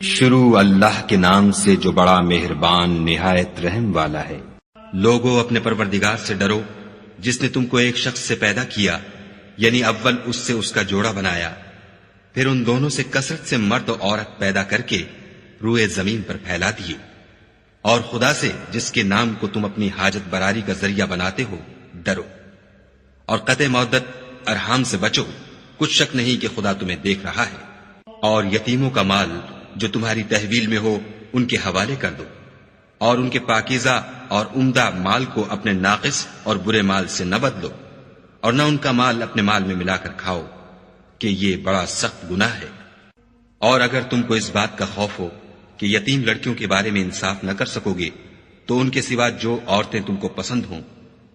شروع اللہ کے نام سے جو بڑا مہربان نہایت رحم والا ہے۔ لوگو اپنے پروردگار سے ڈرو جس نے تم کو ایک شخص سے پیدا کیا، یعنی اول اس سے اس کا جوڑا بنایا، پھر ان دونوں سے کثرت سے مرد و عورت پیدا کر کے روئے زمین پر پھیلا دیے، اور خدا سے جس کے نام کو تم اپنی حاجت براری کا ذریعہ بناتے ہو ڈرو، اور قطع مودت ارحام سے بچو، کچھ شک نہیں کہ خدا تمہیں دیکھ رہا ہے۔ اور یتیموں کا مال جو تمہاری تحویل میں ہو ان کے حوالے کر دو، اور ان کے پاکیزہ اور عمدہ مال کو اپنے ناقص اور برے مال سے نہ بدلو، اور نہ ان کا مال اپنے مال میں ملا کر کھاؤ کہ یہ بڑا سخت گناہ ہے۔ اور اگر تم کو اس بات کا خوف ہو کہ یتیم لڑکیوں کے بارے میں انصاف نہ کر سکو گے تو ان کے سوا جو عورتیں تم کو پسند ہوں،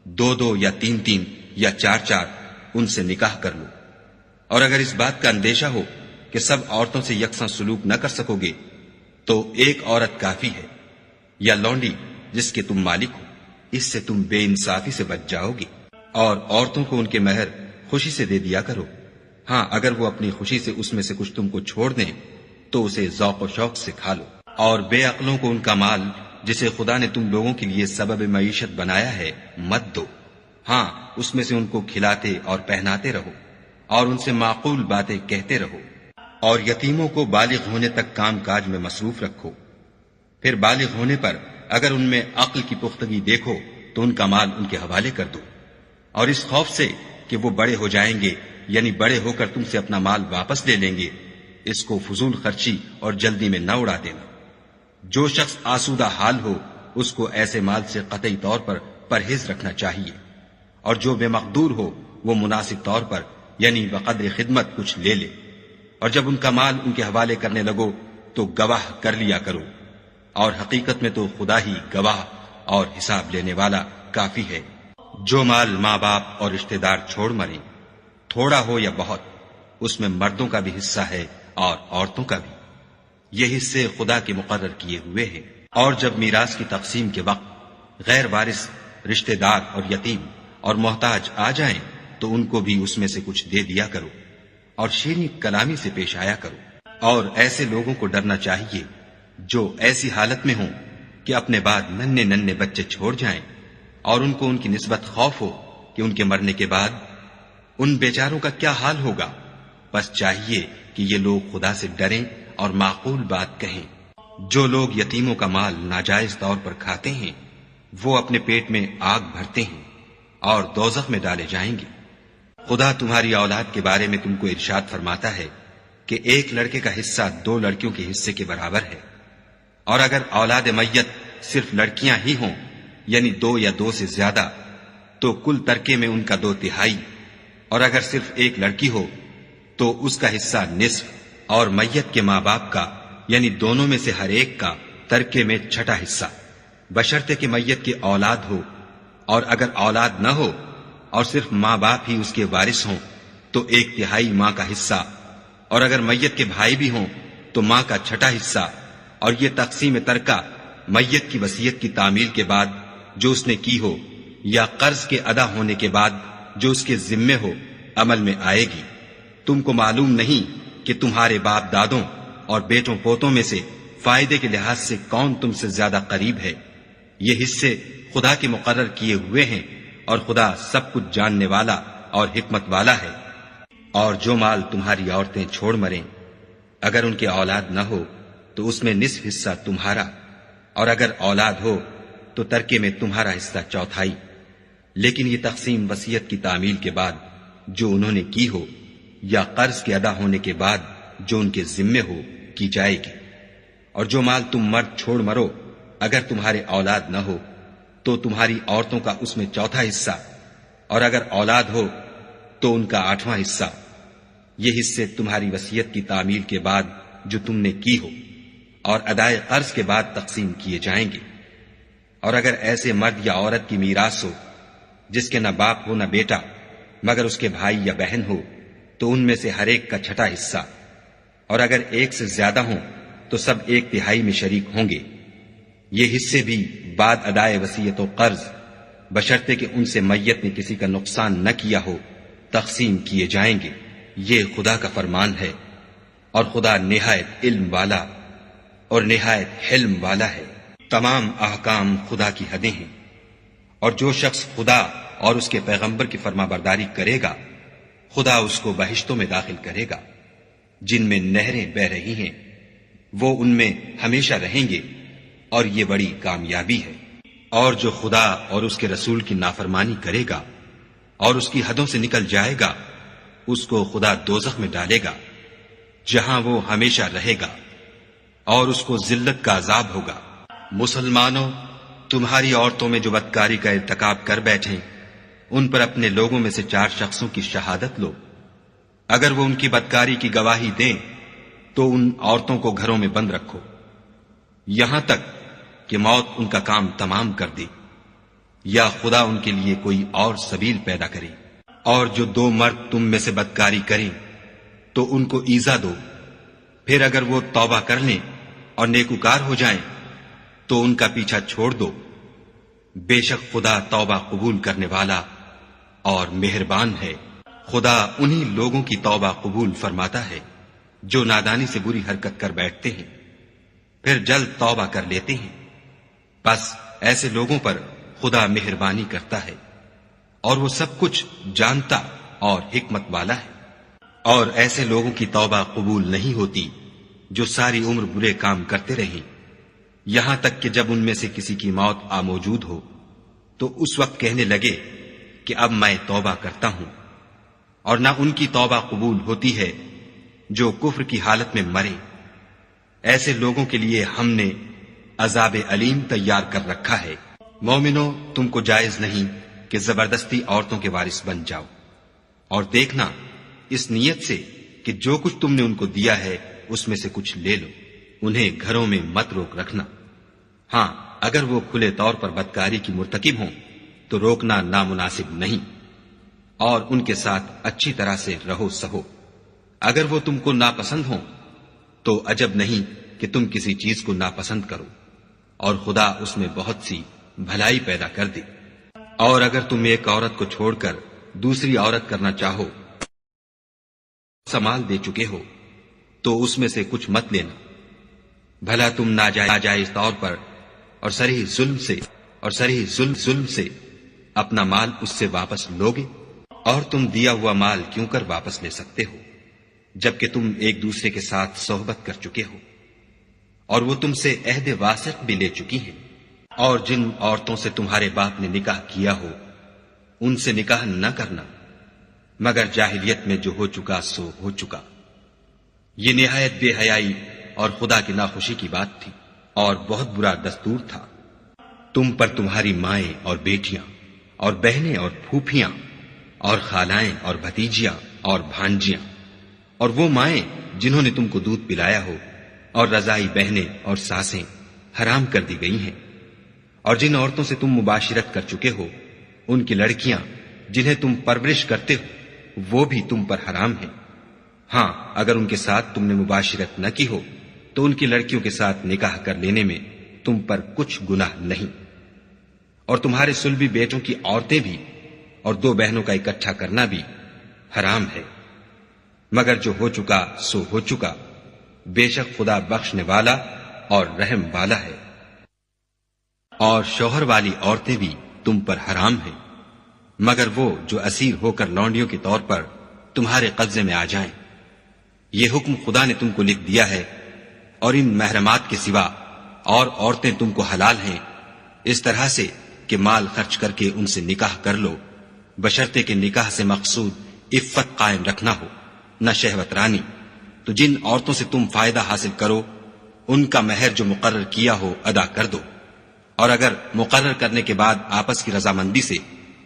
دو دو یا تین تین یا چار چار ان سے نکاح کر لو۔ اور اگر اس بات کا اندیشہ ہو کہ سب عورتوں سے یکساں سلوک نہ کر سکو گے تو ایک عورت کافی ہے، یا لونڈی جس کے تم مالک ہو، اس سے تم بے انصافی سے بچ جاؤ گے۔ اور عورتوں کو ان کے مہر خوشی سے دے دیا کرو، ہاں اگر وہ اپنی خوشی سے اس میں سے کچھ تم کو چھوڑ دیں تو اسے ذوق و شوق سے کھا لو۔ اور بے عقلوں کو ان کا مال جسے خدا نے تم لوگوں کے لیے سبب معیشت بنایا ہے مت دو، ہاں اس میں سے ان کو کھلاتے اور پہناتے رہو، اور ان سے معقول باتیں کہتے رہو۔ اور یتیموں کو بالغ ہونے تک کام کاج میں مصروف رکھو، پھر بالغ ہونے پر اگر ان میں عقل کی پختگی دیکھو تو ان کا مال ان کے حوالے کر دو، اور اس خوف سے کہ وہ بڑے ہو جائیں گے، یعنی بڑے ہو کر تم سے اپنا مال واپس لے لیں گے، اس کو فضول خرچی اور جلدی میں نہ اڑا دینا۔ جو شخص آسودہ حال ہو اس کو ایسے مال سے قطعی طور پر پرہیز رکھنا چاہیے، اور جو بے مقدور ہو وہ مناسب طور پر یعنی بقدر خدمت کچھ لے لے، اور جب ان کا مال ان کے حوالے کرنے لگو تو گواہ کر لیا کرو، اور حقیقت میں تو خدا ہی گواہ اور حساب لینے والا کافی ہے۔ جو مال ماں باپ اور رشتہ دار چھوڑ مریں، تھوڑا ہو یا بہت، اس میں مردوں کا بھی حصہ ہے اور عورتوں کا بھی، یہ حصے خدا کے مقرر کیے ہوئے ہیں۔ اور جب میراث کی تقسیم کے وقت غیر وارث رشتہ دار اور یتیم اور محتاج آ جائیں تو ان کو بھی اس میں سے کچھ دے دیا کرو، اور شیریں کلامی سے پیش آیا کرو۔ اور ایسے لوگوں کو ڈرنا چاہیے جو ایسی حالت میں ہوں کہ اپنے بعد ننھے ننھے بچے چھوڑ جائیں، اور ان کو ان کی نسبت خوف ہو کہ ان کے مرنے کے بعد ان بیچاروں کا کیا حال ہوگا۔ بس چاہیے کہ یہ لوگ خدا سے ڈریں اور معقول بات کہیں۔ جو لوگ یتیموں کا مال ناجائز طور پر کھاتے ہیں وہ اپنے پیٹ میں آگ بھرتے ہیں اور دوزخ میں ڈالے جائیں گے۔ خدا تمہاری اولاد کے بارے میں تم کو ارشاد فرماتا ہے کہ ایک لڑکے کا حصہ دو لڑکیوں کے حصے کے برابر ہے، اور اگر اولاد میت صرف لڑکیاں ہی ہوں یعنی دو یا دو سے زیادہ تو کل ترکے میں ان کا 2/3، اور اگر صرف ایک لڑکی ہو تو اس کا حصہ نصف، اور میت کے ماں باپ کا یعنی دونوں میں سے ہر ایک کا ترکے میں 1/6 حصہ، بشرطے کہ میت کی اولاد ہو۔ اور اگر اولاد نہ ہو اور صرف ماں باپ ہی اس کے وارث ہوں تو 1/3 ماں کا حصہ، اور اگر میت کے بھائی بھی ہوں تو ماں کا 1/6 حصہ۔ اور یہ تقسیم ترکہ میت کی وصیت کی تعمیل کے بعد جو اس نے کی ہو یا قرض کے ادا ہونے کے بعد جو اس کے ذمے ہو عمل میں آئے گی۔ تم کو معلوم نہیں کہ تمہارے باپ دادوں اور بیٹوں پوتوں میں سے فائدے کے لحاظ سے کون تم سے زیادہ قریب ہے۔ یہ حصے خدا کے مقرر کیے ہوئے ہیں، اور خدا سب کچھ جاننے والا اور حکمت والا ہے۔ اور جو مال تمہاری عورتیں چھوڑ مریں، اگر ان کے اولاد نہ ہو تو اس میں نصف حصہ تمہارا، اور اگر اولاد ہو تو ترکے میں تمہارا حصہ 1/4۔ لیکن یہ تقسیم وصیت کی تعمیل کے بعد جو انہوں نے کی ہو یا قرض کے ادا ہونے کے بعد جو ان کے ذمے ہو کی جائے گی۔ اور جو مال تم مرد چھوڑ مرو اگر تمہارے اولاد نہ ہو تو تمہاری عورتوں کا اس میں 1/4 حصہ، اور اگر اولاد ہو تو ان کا 8واں حصہ۔ یہ حصے تمہاری وصیت کی تعمیل کے بعد جو تم نے کی ہو اور ادائے قرض کے بعد تقسیم کیے جائیں گے۔ اور اگر ایسے مرد یا عورت کی میراث ہو جس کے نہ باپ ہو نہ بیٹا مگر اس کے بھائی یا بہن ہو تو ان میں سے ہر ایک کا 1/6 حصہ، اور اگر ایک سے زیادہ ہوں تو سب 1/3 میں شریک ہوں گے۔ یہ حصے بھی بعد ادائے وصیت و قرض بشرطے کہ ان سے میت نے کسی کا نقصان نہ کیا ہو تقسیم کیے جائیں گے۔ یہ خدا کا فرمان ہے، اور خدا نہایت علم والا اور نہایت حلم والا ہے۔ تمام احکام خدا کی حدیں ہیں، اور جو شخص خدا اور اس کے پیغمبر کی فرما برداری کرے گا خدا اس کو بہشتوں میں داخل کرے گا جن میں نہریں بہ رہی ہیں، وہ ان میں ہمیشہ رہیں گے، اور یہ بڑی کامیابی ہے۔ اور جو خدا اور اس کے رسول کی نافرمانی کرے گا اور اس کی حدوں سے نکل جائے گا اس کو خدا دوزخ میں ڈالے گا جہاں وہ ہمیشہ رہے گا، اور اس کو ذلت کا عذاب ہوگا۔ مسلمانوں، تمہاری عورتوں میں جو بدکاری کا ارتکاب کر بیٹھیں ان پر اپنے لوگوں میں سے 4 شخصوں کی شہادت لو۔ اگر وہ ان کی بدکاری کی گواہی دیں تو ان عورتوں کو گھروں میں بند رکھو یہاں تک کہ موت ان کا کام تمام کر دے یا خدا ان کے لیے کوئی اور سبیل پیدا کرے۔ اور جو 2 مرد تم میں سے بدکاری کریں تو ان کو ایذا دو، پھر اگر وہ توبہ کر لیں اور نیکوکار ہو جائیں تو ان کا پیچھا چھوڑ دو۔ بے شک خدا توبہ قبول کرنے والا اور مہربان ہے۔ خدا انہی لوگوں کی توبہ قبول فرماتا ہے جو نادانی سے بری حرکت کر بیٹھتے ہیں پھر جلد توبہ کر لیتے ہیں، بس ایسے لوگوں پر خدا مہربانی کرتا ہے اور وہ سب کچھ جانتا اور حکمت والا ہے۔ اور ایسے لوگوں کی توبہ قبول نہیں ہوتی جو ساری عمر برے کام کرتے رہیں یہاں تک کہ جب ان میں سے کسی کی موت آ موجود ہو تو اس وقت کہنے لگے کہ اب میں توبہ کرتا ہوں۔ اور نہ ان کی توبہ قبول ہوتی ہے جو کفر کی حالت میں مرے۔ ایسے لوگوں کے لیے ہم نے عذاب علیم تیار کر رکھا ہے۔ مومنو، تم کو جائز نہیں کہ زبردستی عورتوں کے وارث بن جاؤ، اور دیکھنا اس نیت سے کہ جو کچھ تم نے ان کو دیا ہے اس میں سے کچھ لے لو۔ انہیں گھروں میں مت روک رکھنا، ہاں اگر وہ کھلے طور پر بدکاری کی مرتکب ہوں تو روکنا نامناسب نہیں، اور ان کے ساتھ اچھی طرح سے رہو سہو۔ اگر وہ تم کو ناپسند ہوں تو عجب نہیں کہ تم کسی چیز کو ناپسند کرو، اور خدا اس میں بہت سی بھلائی پیدا کر دے۔ اور اگر تم ایک عورت کو چھوڑ کر دوسری عورت کرنا چاہو، سمال دے چکے ہو تو اس میں سے کچھ مت لینا، بھلا تم ناجائز طور پر اور صریح ظلم سے اپنا مال اس سے واپس لوگے؟ اور تم دیا ہوا مال کیوں کر واپس لے سکتے ہو جبکہ تم ایک دوسرے کے ساتھ صحبت کر چکے ہو، اور وہ تم سے عہد واسق بھی لے چکی ہیں۔ اور جن عورتوں سے تمہارے باپ نے نکاح کیا ہو ان سے نکاح نہ کرنا مگر جاہلیت میں جو ہو چکا سو ہو چکا۔ یہ نہایت بے حیائی اور خدا کی ناخوشی کی بات تھی اور بہت برا دستور تھا۔ تم پر تمہاری مائیں اور بیٹیاں اور بہنیں اور پھوپھیاں اور خالائیں اور بھتیجیاں اور بھانجیاں اور وہ مائیں جنہوں نے تم کو دودھ پلایا ہو اور رضائی بہنیں اور ساسیں حرام کر دی گئی ہیں۔ اور جن عورتوں سے تم مباشرت کر چکے ہو ان کی لڑکیاں جنہیں تم پرورش کرتے ہو وہ بھی تم پر حرام ہیں، ہاں اگر ان کے ساتھ تم نے مباشرت نہ کی ہو تو ان کی لڑکیوں کے ساتھ نکاح کر لینے میں تم پر کچھ گناہ نہیں۔ اور تمہارے صلبی بیٹوں کی عورتیں بھی اور 2 بہنوں کا اکٹھا کرنا بھی حرام ہے، مگر جو ہو چکا سو ہو چکا، بے شک خدا بخشنے والا اور رحم والا ہے۔ اور شوہر والی عورتیں بھی تم پر حرام ہیں مگر وہ جو اسیر ہو کر لونڈیوں کے طور پر تمہارے قبضے میں آ جائیں۔ یہ حکم خدا نے تم کو لکھ دیا ہے، اور ان محرمات کے سوا اور عورتیں تم کو حلال ہیں اس طرح سے کہ مال خرچ کر کے ان سے نکاح کر لو، بشرطے کہ نکاح سے مقصود عفت قائم رکھنا ہو، نہ شہوت رانی۔ تو جن عورتوں سے تم فائدہ حاصل کرو ان کا مہر جو مقرر کیا ہو ادا کر دو، اور اگر مقرر کرنے کے بعد آپس کی رضامندی سے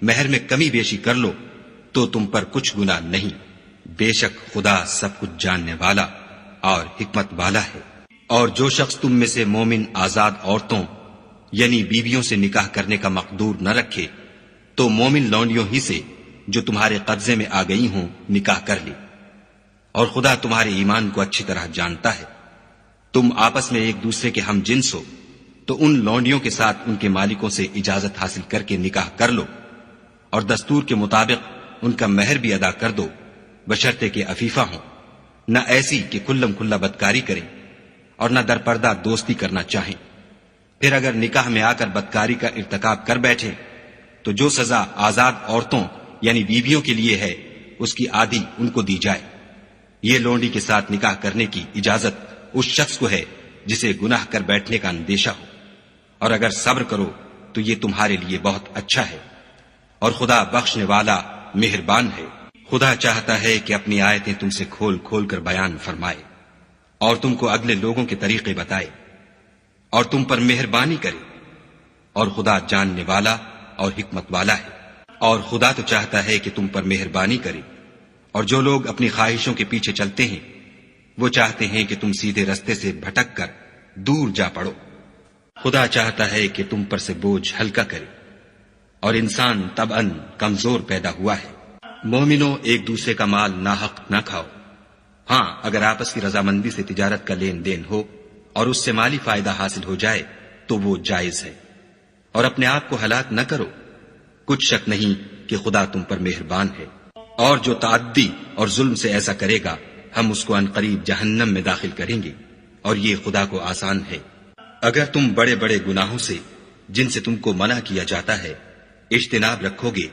مہر میں کمی بیشی کر لو تو تم پر کچھ گناہ نہیں، بے شک خدا سب کچھ جاننے والا اور حکمت والا ہے۔ اور جو شخص تم میں سے مومن آزاد عورتوں یعنی بیویوں سے نکاح کرنے کا مقدور نہ رکھے تو مومن لونڈیوں ہی سے جو تمہارے قبضے میں آ گئی ہوں نکاح کر لے، اور خدا تمہارے ایمان کو اچھی طرح جانتا ہے۔ تم آپس میں ایک دوسرے کے ہم جنس ہو تو ان لونڈیوں کے ساتھ ان کے مالکوں سے اجازت حاصل کر کے نکاح کر لو، اور دستور کے مطابق ان کا مہر بھی ادا کر دو، بشرطے کہ عفیفہ ہوں، نہ ایسی کہ کھلم کھلا بدکاری کریں، اور نہ درپردہ دوستی کرنا چاہیں. پھر اگر نکاح میں آ کر بدکاری کا ارتکاب کر بیٹھے تو جو سزا آزاد عورتوں یعنی بیویوں کے لیے ہے اس کی آدھی ان کو دی جائے. یہ لونڈی کے ساتھ نکاح کرنے کی اجازت اس شخص کو ہے جسے گناہ کر بیٹھنے کا اندیشہ ہو، اور اگر صبر کرو تو یہ تمہارے لیے بہت اچھا ہے، اور خدا بخشنے والا مہربان ہے. خدا چاہتا ہے کہ اپنی آیتیں تم سے کھول کھول کر بیان فرمائے اور تم کو اگلے لوگوں کے طریقے بتائے اور تم پر مہربانی کرے، اور خدا جاننے والا اور حکمت والا ہے. اور خدا تو چاہتا ہے کہ تم پر مہربانی کرے، اور جو لوگ اپنی خواہشوں کے پیچھے چلتے ہیں وہ چاہتے ہیں کہ تم سیدھے رستے سے بھٹک کر دور جا پڑو. خدا چاہتا ہے کہ تم پر سے بوجھ ہلکا کرے، اور انسان طبعاً کمزور پیدا ہوا ہے. مومنوں، ایک دوسرے کا مال ناحق نہ کھاؤ. ہاں، اگر آپس کی رضامندی سے تجارت کا لین دین ہو اور اس سے مالی فائدہ حاصل ہو جائے تو وہ جائز ہے. اور اپنے آپ کو ہلاک نہ کرو، کچھ شک نہیں کہ خدا تم پر مہربان ہے. اور جو تعدی اور ظلم سے ایسا کرے گا ہم اس کو عنقریب جہنم میں داخل کریں گے، اور یہ خدا کو آسان ہے. اگر تم بڑے بڑے گناہوں سے جن سے تم کو منع کیا جاتا ہے اجتناب رکھو گے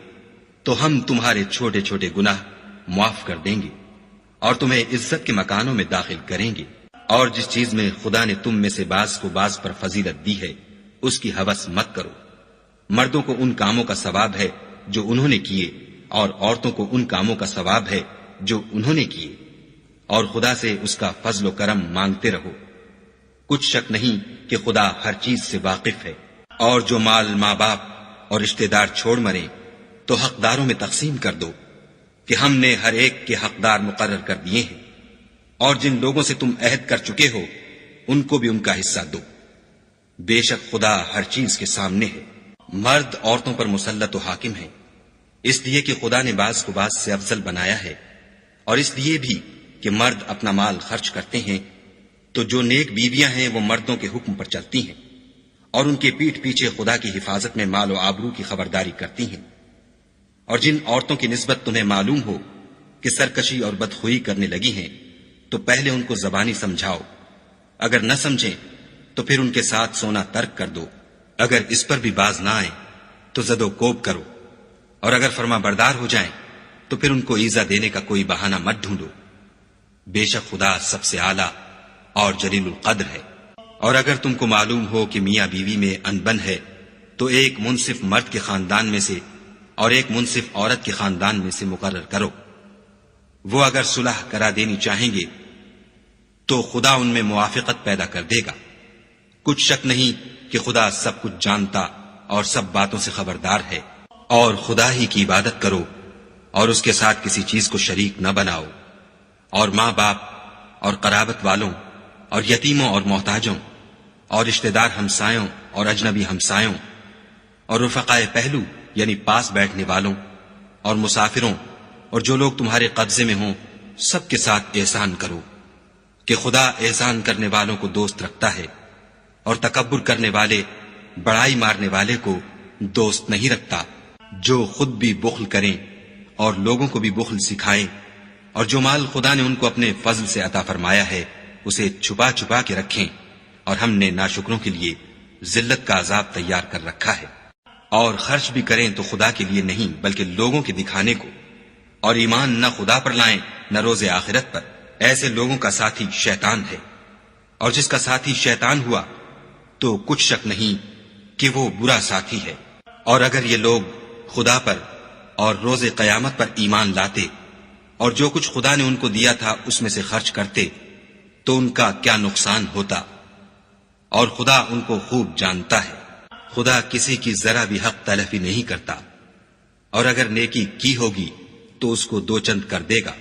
تو ہم تمہارے چھوٹے چھوٹے گناہ معاف کر دیں گے اور تمہیں عزت کے مکانوں میں داخل کریں گے. اور جس چیز میں خدا نے تم میں سے بعض کو بعض پر فضیلت دی ہے اس کی ہوس مت کرو. مردوں کو ان کاموں کا ثواب ہے جو انہوں نے کیے، اور عورتوں کو ان کاموں کا ثواب ہے جو انہوں نے کیے، اور خدا سے اس کا فضل و کرم مانگتے رہو. کچھ شک نہیں کہ خدا ہر چیز سے واقف ہے. اور جو مال ماں باپ اور رشتہ دار چھوڑ مریں تو حقداروں میں تقسیم کر دو کہ ہم نے ہر ایک کے حقدار مقرر کر دیے ہیں. اور جن لوگوں سے تم عہد کر چکے ہو ان کو بھی ان کا حصہ دو. بے شک خدا ہر چیز کے سامنے ہے. مرد عورتوں پر مسلط و حاکم ہے، اس لیے کہ خدا نے بعض کو بعض سے افضل بنایا ہے، اور اس لیے بھی کہ مرد اپنا مال خرچ کرتے ہیں تو جو نیک بیویاں ہیں وہ مردوں کے حکم پر چلتی ہیں اور ان کے پیٹھ پیچھے خدا کی حفاظت میں مال و آبرو کی خبرداری کرتی ہیں. اور جن عورتوں کی نسبت تمہیں معلوم ہو کہ سرکشی اور بدخوئی کرنے لگی ہیں تو پہلے ان کو زبانی سمجھاؤ. اگر نہ سمجھیں تو پھر ان کے ساتھ سونا ترک کر دو. اگر اس پر بھی باز نہ آئیں تو زد و کوب کرو، اور اگر فرما بردار ہو جائیں تو پھر ان کو ایزا دینے کا کوئی بہانہ مت ڈھونڈو. بے شک خدا سب سے اعلیٰ اور جلیل القدر ہے. اور اگر تم کو معلوم ہو کہ میاں بیوی میں انبن ہے تو ایک منصف مرد کے خاندان میں سے اور ایک منصف عورت کے خاندان میں سے مقرر کرو. وہ اگر صلح کرا دینی چاہیں گے تو خدا ان میں موافقت پیدا کر دے گا. کچھ شک نہیں کہ خدا سب کچھ جانتا اور سب باتوں سے خبردار ہے. اور خدا ہی کی عبادت کرو اور اس کے ساتھ کسی چیز کو شریک نہ بناؤ. اور ماں باپ اور قرابت والوں اور یتیموں اور محتاجوں اور رشتہ دار ہمسایوں اور اجنبی ہمسایوں اور رفقائے پہلو یعنی پاس بیٹھنے والوں اور مسافروں اور جو لوگ تمہارے قبضے میں ہوں سب کے ساتھ احسان کرو، کہ خدا احسان کرنے والوں کو دوست رکھتا ہے اور تکبر کرنے والے بڑائی مارنے والے کو دوست نہیں رکھتا. جو خود بھی بخل کریں اور لوگوں کو بھی بخل سکھائیں، اور جو مال خدا نے ان کو اپنے فضل سے عطا فرمایا ہے اسے چھپا چھپا کے رکھیں، اور ہم نے ناشکروں کے لیے ذلت کا عذاب تیار کر رکھا ہے. اور خرچ بھی کریں تو خدا کے لیے نہیں بلکہ لوگوں کے دکھانے کو، اور ایمان نہ خدا پر لائیں نہ روز آخرت پر. ایسے لوگوں کا ساتھی شیطان ہے، اور جس کا ساتھی شیطان ہوا تو کچھ شک نہیں کہ وہ برا ساتھی ہے. اور اگر یہ لوگ خدا پر اور روز قیامت پر ایمان لاتے اور جو کچھ خدا نے ان کو دیا تھا اس میں سے خرچ کرتے تو ان کا کیا نقصان ہوتا، اور خدا ان کو خوب جانتا ہے. خدا کسی کی ذرا بھی حق تلفی نہیں کرتا، اور اگر نیکی کی ہوگی تو اس کو دو چند کر دے گا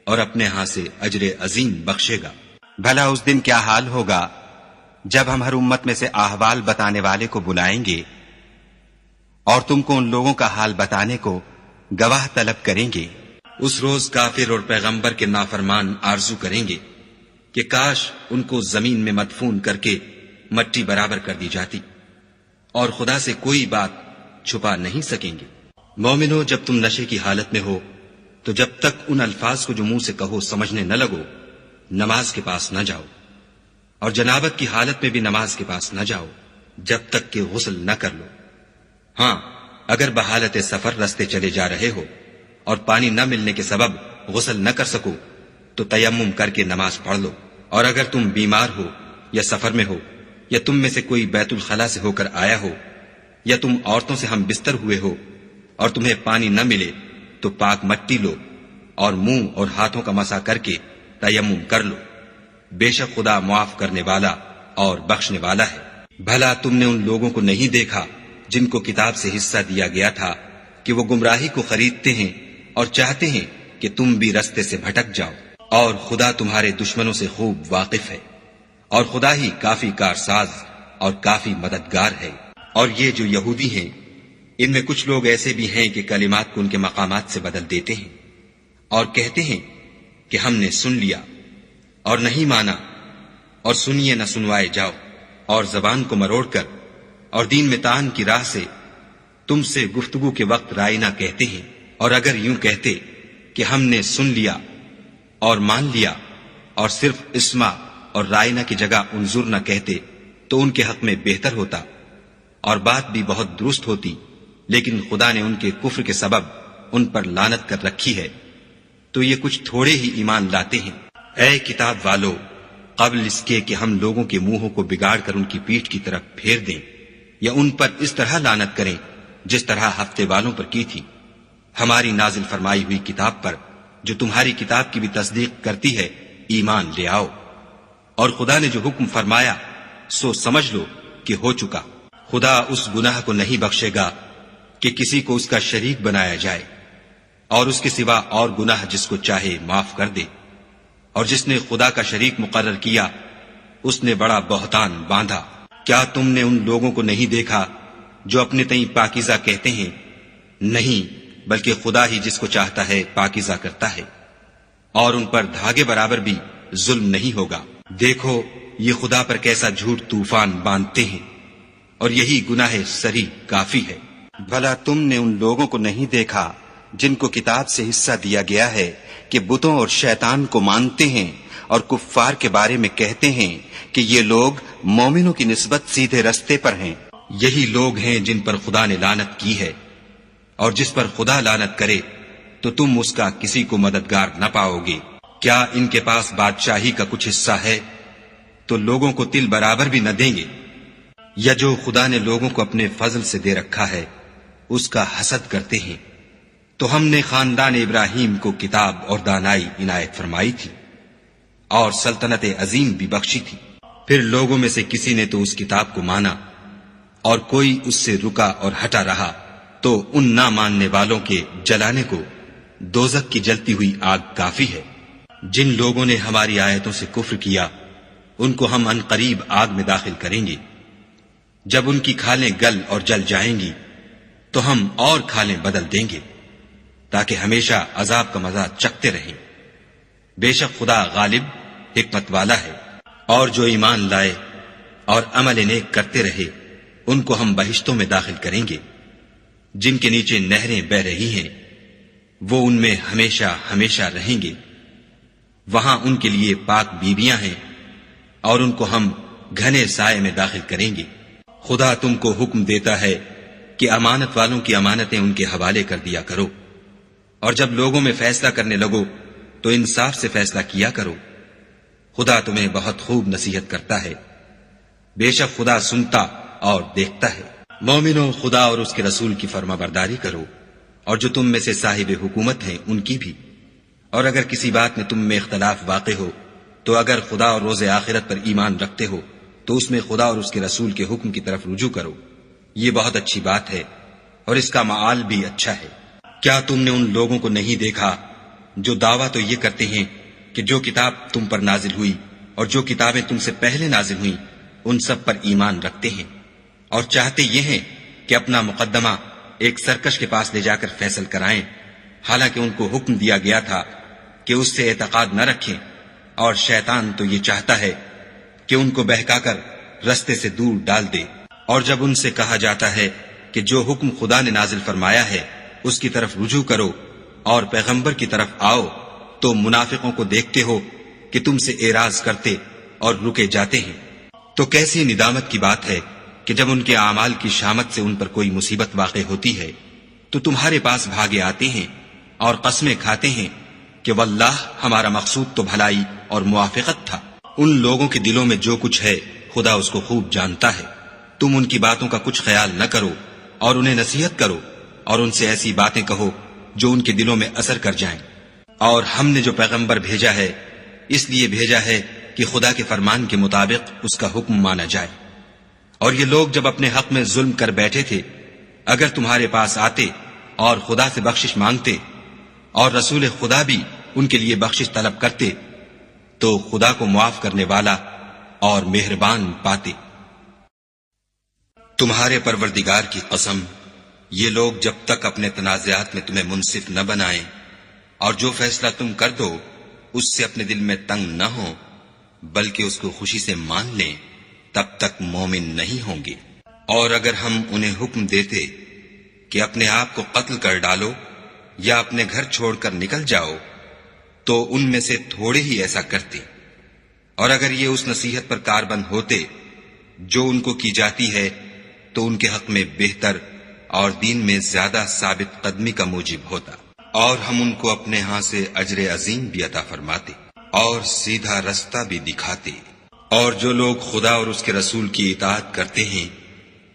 اور اپنے ہاں سے اجر عظیم بخشے گا. بھلا اس دن کیا حال ہوگا جب ہم ہر امت میں سے احوال بتانے والے کو بلائیں گے اور تم کو ان لوگوں کا حال بتانے کو گواہ طلب کریں گے. اس روز کافر اور پیغمبر کے نافرمان آرزو کریں گے کہ کاش ان کو زمین میں مدفون کر کے مٹی برابر کر دی جاتی، اور خدا سے کوئی بات چھپا نہیں سکیں گے. مومنو، جب تم نشے کی حالت میں ہو تو جب تک ان الفاظ کو جو منہ سے کہو سمجھنے نہ لگو نماز کے پاس نہ جاؤ، اور جنابت کی حالت میں بھی نماز کے پاس نہ جاؤ جب تک کہ غسل نہ کر لو۔ ہاں، اگر بحالت سفر رستے چلے جا رہے ہو اور پانی نہ ملنے کے سبب غسل نہ کر سکو تو تیمم کر کے نماز پڑھ لو۔ اور اگر تم بیمار ہو یا سفر میں ہو یا تم میں سے کوئی بیت الخلا سے ہو کر آیا ہو یا تم عورتوں سے ہم بستر ہوئے ہو اور تمہیں پانی نہ ملے تو پاک مٹی لو اور منہ اور ہاتھوں کا مسح کر کے تیمم کر لو۔ بے شک خدا معاف کرنے والا اور بخشنے والا ہے۔ بھلا تم نے ان لوگوں کو نہیں دیکھا جن کو کتاب سے حصہ دیا گیا تھا کہ وہ گمراہی کو خریدتے ہیں اور چاہتے ہیں کہ تم بھی رستے سے بھٹک جاؤ، اور خدا تمہارے دشمنوں سے خوب واقف ہے، اور خدا ہی کافی کارساز اور کافی مددگار ہے۔ اور یہ جو یہودی ہیں، ان میں کچھ لوگ ایسے بھی ہیں کہ کلمات کو ان کے مقامات سے بدل دیتے ہیں اور کہتے ہیں کہ ہم نے سن لیا اور نہیں مانا، اور سنیے نہ سنوائے جاؤ، اور زبان کو مروڑ کر اور دین میں تان کی راہ سے تم سے گفتگو کے وقت رائنا کہتے ہیں۔ اور اگر یوں کہتے کہ ہم نے سن لیا اور مان لیا اور صرف اسما اور رائنا کی جگہ انظر نہ کہتے تو ان کے حق میں بہتر ہوتا اور بات بھی بہت درست ہوتی، لیکن خدا نے ان کے کفر کے سبب ان پر لعنت کر رکھی ہے، تو یہ کچھ تھوڑے ہی ایمان لاتے ہیں۔ اے کتاب والو، قبل اس کے کہ ہم لوگوں کے منہوں کو بگاڑ کر ان کی پیٹھ کی طرف پھیر دیں یا ان پر اس طرح لعنت کریں جس طرح ہفتے والوں پر کی تھی، ہماری نازل فرمائی ہوئی کتاب پر جو تمہاری کتاب کی بھی تصدیق کرتی ہے ایمان لے آؤ۔ اور خدا نے جو حکم فرمایا سو سمجھ لو کہ ہو چکا۔ خدا اس گناہ کو نہیں بخشے گا کہ کسی کو اس کا شریک بنایا جائے، اور اس کے سوا اور گناہ جس کو چاہے معاف کر دے، اور جس نے خدا کا شریک مقرر کیا اس نے بڑا بہتان باندھا۔ کیا تم نے ان لوگوں کو نہیں دیکھا جو اپنے تئیں پاکیزہ کہتے ہیں؟ نہیں، بلکہ خدا ہی جس کو چاہتا ہے پاکیزہ کرتا ہے، اور ان پر دھاگے برابر بھی ظلم نہیں ہوگا۔ دیکھو یہ خدا پر کیسا جھوٹ طوفان باندھتے ہیں، اور یہی گناہ سری کافی ہے۔ بھلا تم نے ان لوگوں کو نہیں دیکھا جن کو کتاب سے حصہ دیا گیا ہے کہ بتوں اور شیطان کو مانتے ہیں اور کفار کے بارے میں کہتے ہیں کہ یہ لوگ مومنوں کی نسبت سیدھے رستے پر ہیں۔ یہی لوگ ہیں جن پر خدا نے لعنت کی ہے، اور جس پر خدا لعنت کرے تو تم اس کا کسی کو مددگار نہ پاؤ گے۔ کیا ان کے پاس بادشاہی کا کچھ حصہ ہے تو لوگوں کو تل برابر بھی نہ دیں گے؟ یا جو خدا نے لوگوں کو اپنے فضل سے دے رکھا ہے اس کا حسد کرتے ہیں؟ تو ہم نے خاندان ابراہیم کو کتاب اور دانائی عنایت فرمائی تھی اور سلطنت عظیم بھی بخشی تھی۔ پھر لوگوں میں سے کسی نے تو اس کتاب کو مانا اور کوئی اس سے رکا اور ہٹا رہا، تو ان نہ ماننے والوں کے جلانے کو دوزخ کی جلتی ہوئی آگ کافی ہے۔ جن لوگوں نے ہماری آیتوں سے کفر کیا ان کو ہم عنقریب آگ میں داخل کریں گے۔ جب ان کی کھالیں گل اور جل جائیں گی تو ہم اور کھالیں بدل دیں گے تاکہ ہمیشہ عذاب کا مزہ چکھتے رہیں۔ بے شک خدا غالب حکمت والا ہے۔ اور جو ایمان لائے اور عمل نیک کرتے رہے ان کو ہم بہشتوں میں داخل کریں گے جن کے نیچے نہریں بہ رہی ہیں، وہ ان میں ہمیشہ ہمیشہ رہیں گے۔ وہاں ان کے لیے پاک بیویاں ہیں اور ان کو ہم گھنے سائے میں داخل کریں گے۔ خدا تم کو حکم دیتا ہے کہ امانت والوں کی امانتیں ان کے حوالے کر دیا کرو، اور جب لوگوں میں فیصلہ کرنے لگو تو انصاف سے فیصلہ کیا کرو۔ خدا تمہیں بہت خوب نصیحت کرتا ہے، بے شک خدا سنتا اور دیکھتا ہے۔ مومنو، خدا اور اس کے رسول کی فرما برداری کرو، اور جو تم میں سے صاحب حکومت ہیں ان کی بھی۔ اور اگر کسی بات میں تم میں اختلاف واقع ہو تو اگر خدا اور روز آخرت پر ایمان رکھتے ہو تو اس میں خدا اور اس کے رسول کے حکم کی طرف رجوع کرو، یہ بہت اچھی بات ہے اور اس کا معال بھی اچھا ہے۔ کیا تم نے ان لوگوں کو نہیں دیکھا جو دعویٰ تو یہ کرتے ہیں کہ جو کتاب تم پر نازل ہوئی اور جو کتابیں تم سے پہلے نازل ہوئیں ان سب پر ایمان رکھتے ہیں، اور چاہتے یہ ہیں کہ اپنا مقدمہ ایک سرکش کے پاس لے جا کر فیصل کرائیں، حالانکہ ان کو حکم دیا گیا تھا کہ اس سے اعتقاد نہ رکھیں، اور شیطان تو یہ چاہتا ہے کہ ان کو بہکا کر رستے سے دور ڈال دے۔ اور جب ان سے کہا جاتا ہے کہ جو حکم خدا نے نازل فرمایا ہے اس کی طرف رجوع کرو اور پیغمبر کی طرف آؤ، تو منافقوں کو دیکھتے ہو کہ تم سے اعراض کرتے اور رکے جاتے ہیں، تو کیسی ندامت کی بات ہے کہ جب ان کے اعمال کی شامت سے ان پر کوئی مصیبت واقع ہوتی ہے تو تمہارے پاس بھاگے آتے ہیں اور قسمیں کھاتے ہیں کہ واللہ ہمارا مقصود تو بھلائی اور موافقت تھا۔ ان لوگوں کے دلوں میں جو کچھ ہے خدا اس کو خوب جانتا ہے۔ تم ان کی باتوں کا کچھ خیال نہ کرو اور انہیں نصیحت کرو اور ان سے ایسی باتیں کہو جو ان کے دلوں میں اثر کر جائیں۔ اور ہم نے جو پیغمبر بھیجا ہے اس لیے بھیجا ہے کہ خدا کے فرمان کے مطابق اس کا حکم مانا جائے۔ اور یہ لوگ جب اپنے حق میں ظلم کر بیٹھے تھے، اگر تمہارے پاس آتے اور خدا سے بخشش مانگتے اور رسول خدا بھی ان کے لیے بخشش طلب کرتے تو خدا کو معاف کرنے والا اور مہربان پاتے۔ تمہارے پروردگار کی قسم، یہ لوگ جب تک اپنے تنازعات میں تمہیں منصف نہ بنائیں اور جو فیصلہ تم کر دو اس سے اپنے دل میں تنگ نہ ہو بلکہ اس کو خوشی سے مان لیں، تب تک مومن نہیں ہوں گے۔ اور اگر ہم انہیں حکم دیتے کہ اپنے آپ کو قتل کر ڈالو یا اپنے گھر چھوڑ کر نکل جاؤ تو ان میں سے تھوڑے ہی ایسا کرتے، اور اگر یہ اس نصیحت پر کاربند ہوتے جو ان کو کی جاتی ہے تو ان کے حق میں بہتر اور دین میں زیادہ ثابت قدمی کا موجب ہوتا، اور ہم ان کو اپنے ہاں سے اجر عظیم بھی عطا فرماتے اور سیدھا رستہ بھی دکھاتے۔ اور جو لوگ خدا اور اس کے رسول کی اطاعت کرتے ہیں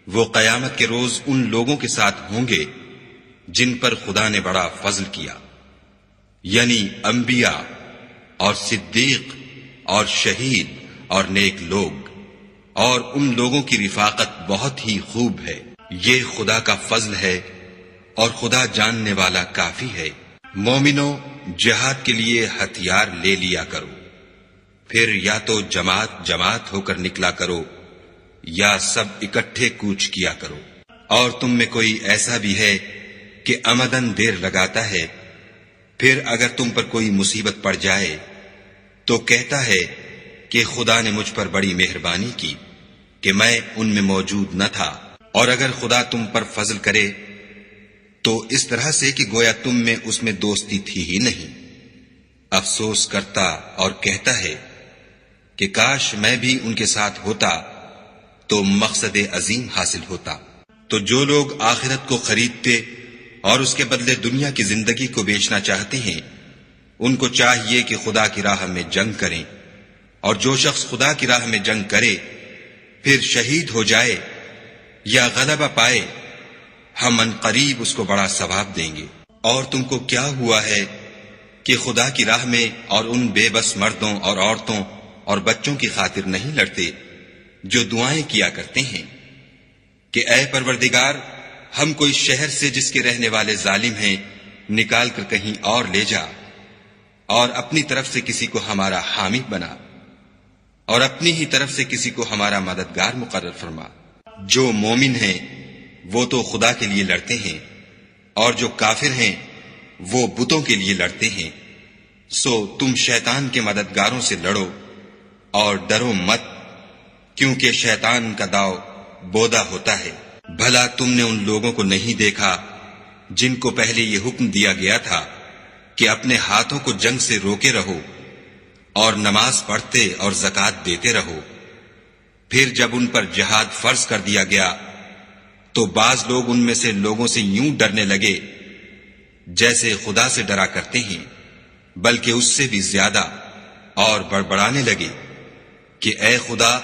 وہ قیامت کے روز ان لوگوں کے ساتھ ہوں گے جن پر خدا نے بڑا فضل کیا، یعنی انبیاء اور صدیق اور شہید اور نیک لوگ، اور ان لوگوں کی رفاقت بہت ہی خوب ہے۔ یہ خدا کا فضل ہے اور خدا جاننے والا کافی ہے۔ مومنو، جہاد کے لیے ہتھیار لے لیا کرو، پھر یا تو جماعت جماعت ہو کر نکلا کرو یا سب اکٹھے کوچ کیا کرو۔ اور تم میں کوئی ایسا بھی ہے کہ عمدن دیر لگاتا ہے، پھر اگر تم پر کوئی مصیبت پڑ جائے تو کہتا ہے کہ خدا نے مجھ پر بڑی مہربانی کی کہ میں ان میں موجود نہ تھا۔ اور اگر خدا تم پر فضل کرے تو اس طرح سے کہ گویا تم میں اس میں دوستی تھی ہی نہیں، افسوس کرتا اور کہتا ہے کہ کاش میں بھی ان کے ساتھ ہوتا تو مقصد عظیم حاصل ہوتا۔ تو جو لوگ آخرت کو خریدتے اور اس کے بدلے دنیا کی زندگی کو بیچنا چاہتے ہیں ان کو چاہیے کہ خدا کی راہ میں جنگ کریں، اور جو شخص خدا کی راہ میں جنگ کرے پھر شہید ہو جائے یا غلبہ پائے ہم ان قریب اس کو بڑا ثواب دیں گے۔ اور تم کو کیا ہوا ہے کہ خدا کی راہ میں اور ان بے بس مردوں اور عورتوں اور بچوں کی خاطر نہیں لڑتے جو دعائیں کیا کرتے ہیں کہ اے پروردگار، ہم کوئی شہر سے جس کے رہنے والے ظالم ہیں نکال کر کہیں اور لے جا، اور اپنی طرف سے کسی کو ہمارا حامی بنا، اور اپنی ہی طرف سے کسی کو ہمارا مددگار مقرر فرما۔ جو مومن ہیں وہ تو خدا کے لیے لڑتے ہیں، اور جو کافر ہیں وہ بتوں کے لیے لڑتے ہیں۔ سو تم شیطان کے مددگاروں سے لڑو اور ڈرو مت، کیونکہ شیطان کا داؤ بودا ہوتا ہے۔ بھلا تم نے ان لوگوں کو نہیں دیکھا جن کو پہلے یہ حکم دیا گیا تھا کہ اپنے ہاتھوں کو جنگ سے روکے رہو اور نماز پڑھتے اور زکوٰۃ دیتے رہو، پھر جب ان پر جہاد فرض کر دیا گیا تو بعض لوگ ان میں سے لوگوں سے یوں ڈرنے لگے جیسے خدا سے ڈرا کرتے ہیں، بلکہ اس سے بھی زیادہ، اور بڑبڑانے لگے کہ اے خدا،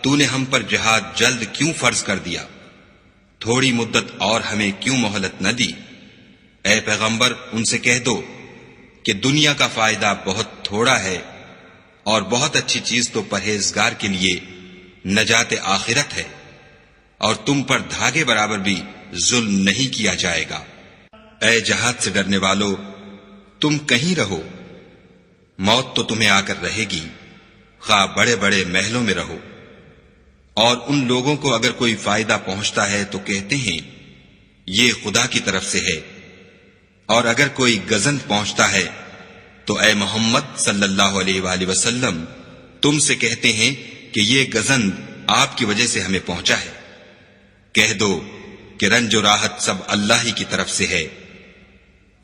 تو نے ہم پر جہاد جلد کیوں فرض کر دیا؟ تھوڑی مدت اور ہمیں کیوں مہلت نہ دی؟ اے پیغمبر، ان سے کہہ دو کہ دنیا کا فائدہ بہت تھوڑا ہے اور بہت اچھی چیز تو پرہیزگار کے لیے نجات آخرت ہے، اور تم پر دھاگے برابر بھی ظلم نہیں کیا جائے گا۔ اے جہاد سے ڈرنے والو، تم کہیں رہو، موت تو تمہیں آ کر رہے گی، خواہ بڑے بڑے محلوں میں رہو۔ اور ان لوگوں کو اگر کوئی فائدہ پہنچتا ہے تو کہتے ہیں یہ خدا کی طرف سے ہے، اور اگر کوئی گزند پہنچتا ہے تو اے محمد صلی اللہ علیہ وآلہ وسلم تم سے کہتے ہیں کہ یہ گزند آپ کی وجہ سے ہمیں پہنچا ہے۔ کہہ دو کہ رنج و راحت سب اللہ ہی کی طرف سے ہے۔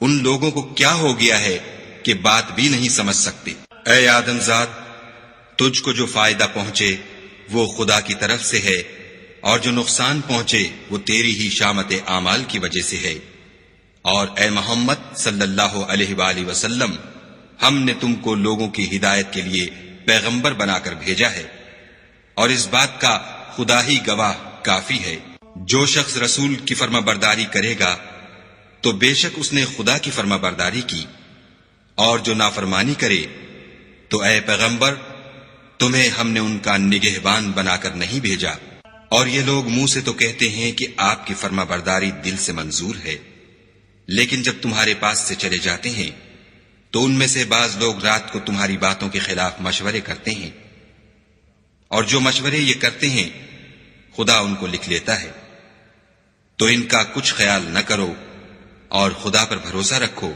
ان لوگوں کو کیا ہو گیا ہے کہ بات بھی نہیں سمجھ سکتے۔ اے آدم زاد، تجھ کو جو فائدہ پہنچے وہ خدا کی طرف سے ہے، اور جو نقصان پہنچے وہ تیری ہی شامت اعمال کی وجہ سے ہے۔ اور اے محمد صلی اللہ علیہ وآلہ وسلم، ہم نے تم کو لوگوں کی ہدایت کے لیے پیغمبر بنا کر بھیجا ہے، اور اس بات کا خدا ہی گواہ کافی ہے۔ جو شخص رسول کی فرما برداری کرے گا تو بے شک اس نے خدا کی فرما برداری کی، اور جو نافرمانی کرے تو اے پیغمبر تمہیں ہم نے ان کا نگہبان بنا کر نہیں بھیجا۔ اور یہ لوگ منہ سے تو کہتے ہیں کہ آپ کی فرما برداری دل سے منظور ہے، لیکن جب تمہارے پاس سے چلے جاتے ہیں تو ان میں سے بعض لوگ رات کو تمہاری باتوں کے خلاف مشورے کرتے ہیں، اور جو مشورے یہ کرتے ہیں خدا ان کو لکھ لیتا ہے۔ تو ان کا کچھ خیال نہ کرو اور خدا پر بھروسہ رکھو،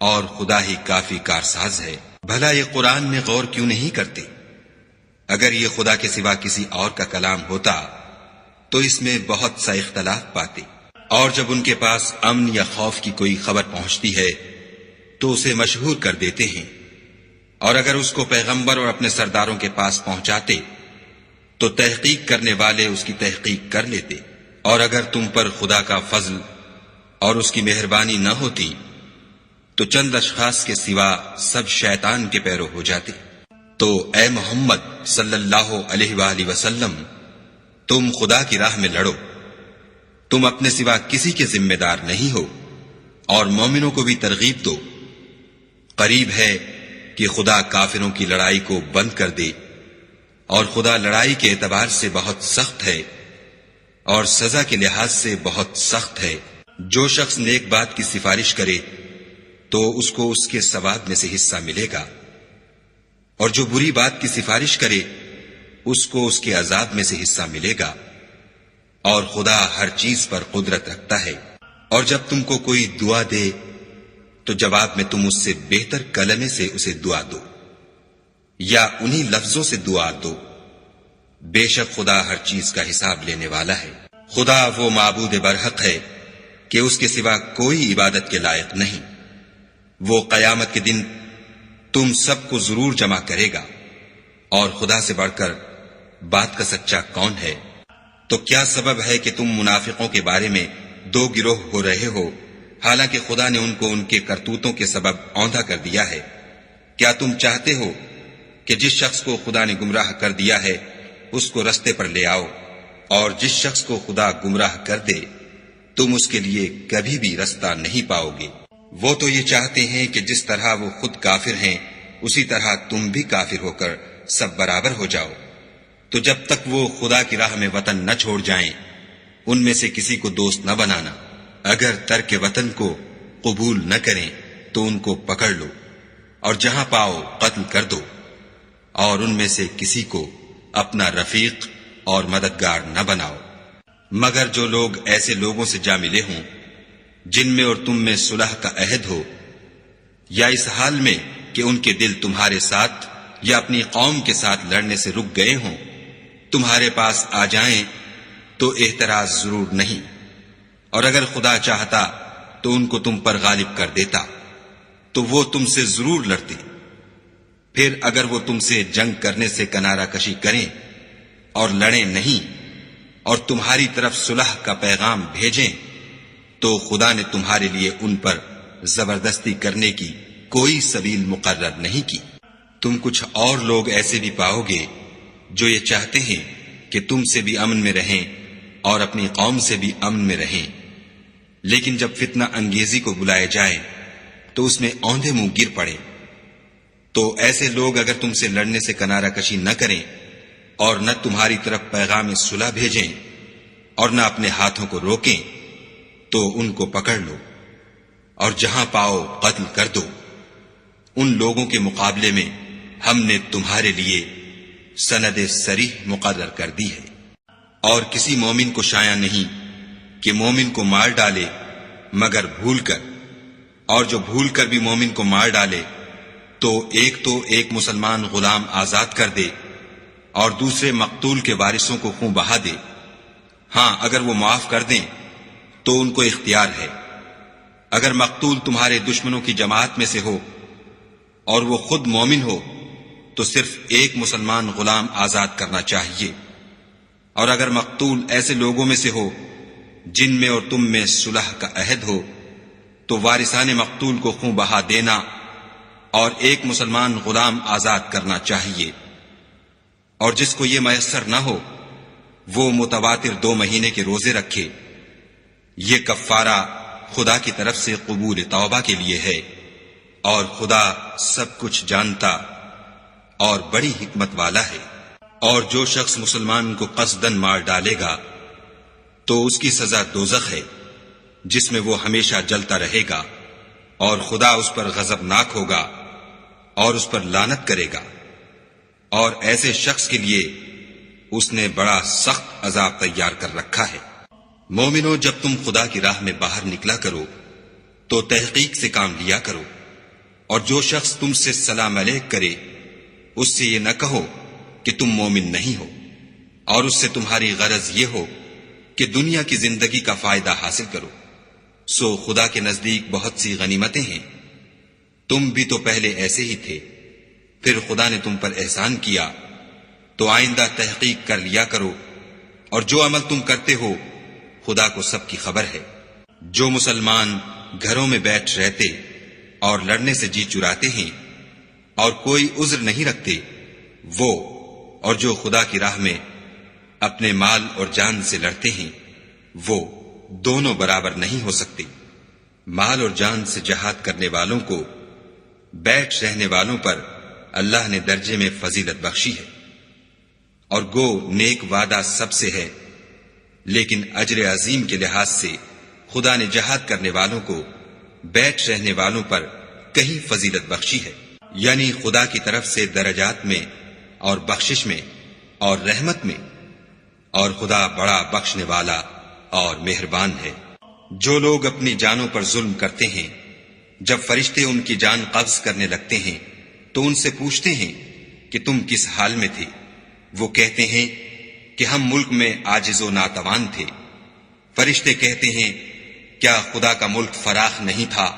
اور خدا ہی کافی کارساز ہے۔ بھلا یہ قرآن میں غور کیوں نہیں کرتے؟ اگر یہ خدا کے سوا کسی اور کا کلام ہوتا تو اس میں بہت سا اختلاف پاتے۔ اور جب ان کے پاس امن یا خوف کی کوئی خبر پہنچتی ہے تو اسے مشہور کر دیتے ہیں، اور اگر اس کو پیغمبر اور اپنے سرداروں کے پاس پہنچاتے تو تحقیق کرنے والے اس کی تحقیق کر لیتے۔ اور اگر تم پر خدا کا فضل اور اس کی مہربانی نہ ہوتی تو چند اشخاص کے سوا سب شیطان کے پیرو ہو جاتے۔ تو اے محمد صلی اللہ علیہ وآلہ وسلم، تم خدا کی راہ میں لڑو، تم اپنے سوا کسی کے ذمہ دار نہیں ہو، اور مومنوں کو بھی ترغیب دو۔ قریب ہے کہ خدا کافروں کی لڑائی کو بند کر دے، اور خدا لڑائی کے اعتبار سے بہت سخت ہے اور سزا کے لحاظ سے بہت سخت ہے۔ جو شخص نیک بات کی سفارش کرے تو اس کو اس کے ثواب میں سے حصہ ملے گا، اور جو بری بات کی سفارش کرے اس کو اس کے عذاب میں سے حصہ ملے گا، اور خدا ہر چیز پر قدرت رکھتا ہے۔ اور جب تم کو کوئی دعا دے تو جواب میں تم اس سے بہتر کلمے سے اسے دعا دو، یا انہی لفظوں سے دعا دو، بے شک خدا ہر چیز کا حساب لینے والا ہے۔ خدا وہ معبود برحق ہے کہ اس کے سوا کوئی عبادت کے لائق نہیں۔ وہ قیامت کے دن تم سب کو ضرور جمع کرے گا، اور خدا سے بڑھ کر بات کا سچا کون ہے؟ تو کیا سبب ہے کہ تم منافقوں کے بارے میں دو گروہ ہو رہے ہو، حالانکہ خدا نے ان کو ان کے کرتوتوں کے سبب اوندھا کر دیا ہے؟ کیا تم چاہتے ہو کہ جس شخص کو خدا نے گمراہ کر دیا ہے اس کو رستے پر لے آؤ، اور جس شخص کو خدا گمراہ کر دے تم اس کے لیے کبھی بھی رستہ نہیں پاؤ گے؟ وہ تو یہ چاہتے ہیں کہ جس طرح وہ خود کافر ہیں اسی طرح تم بھی کافر ہو کر سب برابر ہو جاؤ۔ تو جب تک وہ خدا کی راہ میں وطن نہ چھوڑ جائیں ان میں سے کسی کو دوست نہ بنانا۔ اگر ترک وطن کو قبول نہ کریں تو ان کو پکڑ لو، اور جہاں پاؤ قتل کر دو، اور ان میں سے کسی کو اپنا رفیق اور مددگار نہ بناؤ، مگر جو لوگ ایسے لوگوں سے جا ملے ہوں جن میں اور تم میں صلح کا عہد ہو، یا اس حال میں کہ ان کے دل تمہارے ساتھ یا اپنی قوم کے ساتھ لڑنے سے رک گئے ہوں، تمہارے پاس آ جائیں تو اعتراض ضرور نہیں، اور اگر خدا چاہتا تو ان کو تم پر غالب کر دیتا تو وہ تم سے ضرور لڑتے۔ پھر اگر وہ تم سے جنگ کرنے سے کنارہ کشی کریں اور لڑیں نہیں اور تمہاری طرف صلح کا پیغام بھیجیں تو خدا نے تمہارے لیے ان پر زبردستی کرنے کی کوئی سبیل مقرر نہیں کی۔ تم کچھ اور لوگ ایسے بھی پاؤ گے جو یہ چاہتے ہیں کہ تم سے بھی امن میں رہیں اور اپنی قوم سے بھی امن میں رہیں، لیکن جب فتنہ انگیزی کو بلائے جائیں تو اس میں اوندھے منہ گر پڑے۔ تو ایسے لوگ اگر تم سے لڑنے سے کنارہ کشی نہ کریں اور نہ تمہاری طرف پیغام صلح بھیجیں اور نہ اپنے ہاتھوں کو روکیں تو ان کو پکڑ لو، اور جہاں پاؤ قتل کر دو۔ ان لوگوں کے مقابلے میں ہم نے تمہارے لیے سند صریح مقرر کر دی ہے، اور کسی مومن کو شایع نہیں کہ مومن کو مار ڈالے مگر بھول کر، اور جو بھول کر بھی مومن کو مار ڈالے تو ایک مسلمان غلام آزاد کر دے اور دوسرے مقتول کے وارثوں کو خون بہا دے۔ ہاں اگر وہ معاف کر دیں تو ان کو اختیار ہے۔ اگر مقتول تمہارے دشمنوں کی جماعت میں سے ہو اور وہ خود مومن ہو تو صرف ایک مسلمان غلام آزاد کرنا چاہیے، اور اگر مقتول ایسے لوگوں میں سے ہو جن میں اور تم میں صلح کا عہد ہو تو وارثان مقتول کو خوں بہا دینا اور ایک مسلمان غلام آزاد کرنا چاہیے، اور جس کو یہ میسر نہ ہو وہ متواتر 2 مہینے کے روزے رکھے۔ یہ کفارہ خدا کی طرف سے قبول توبہ کے لیے ہے، اور خدا سب کچھ جانتا اور بڑی حکمت والا ہے۔ اور جو شخص مسلمان کو قصدن مار ڈالے گا تو اس کی سزا دوزخ ہے، جس میں وہ ہمیشہ جلتا رہے گا، اور خدا اس پر غضبناک ہوگا اور اس پر لعنت کرے گا، اور ایسے شخص کے لیے اس نے بڑا سخت عذاب تیار کر رکھا ہے۔ مومنو، جب تم خدا کی راہ میں باہر نکلا کرو تو تحقیق سے کام لیا کرو، اور جو شخص تم سے سلام علیک کرے اس سے یہ نہ کہو کہ تم مومن نہیں ہو، اور اس سے تمہاری غرض یہ ہو کہ دنیا کی زندگی کا فائدہ حاصل کرو۔ سو خدا کے نزدیک بہت سی غنیمتیں ہیں، تم بھی تو پہلے ایسے ہی تھے، پھر خدا نے تم پر احسان کیا، تو آئندہ تحقیق کر لیا کرو، اور جو عمل تم کرتے ہو خدا کو سب کی خبر ہے۔ جو مسلمان گھروں میں بیٹھ رہتے اور لڑنے سے جی چراتے ہیں اور کوئی عذر نہیں رکھتے، وہ اور جو خدا کی راہ میں اپنے مال اور جان سے لڑتے ہیں وہ دونوں برابر نہیں ہو سکتے۔ مال اور جان سے جہاد کرنے والوں کو بیٹھ رہنے والوں پر اللہ نے درجے میں فضیلت بخشی ہے، اور گو نیک وعدہ سب سے ہے، لیکن اجر عظیم کے لحاظ سے خدا نے جہاد کرنے والوں کو بیٹھ رہنے والوں پر کہیں فضیلت بخشی ہے، یعنی خدا کی طرف سے درجات میں اور بخشش میں اور رحمت میں، اور خدا بڑا بخشنے والا اور مہربان ہے۔ جو لوگ اپنی جانوں پر ظلم کرتے ہیں، جب فرشتے ان کی جان قبض کرنے لگتے ہیں تو ان سے پوچھتے ہیں کہ تم کس حال میں تھے؟ وہ کہتے ہیں کہ ہم ملک میں عاجز و ناتوان تھے۔ فرشتے کہتے ہیں کیا خدا کا ملک فراخ نہیں تھا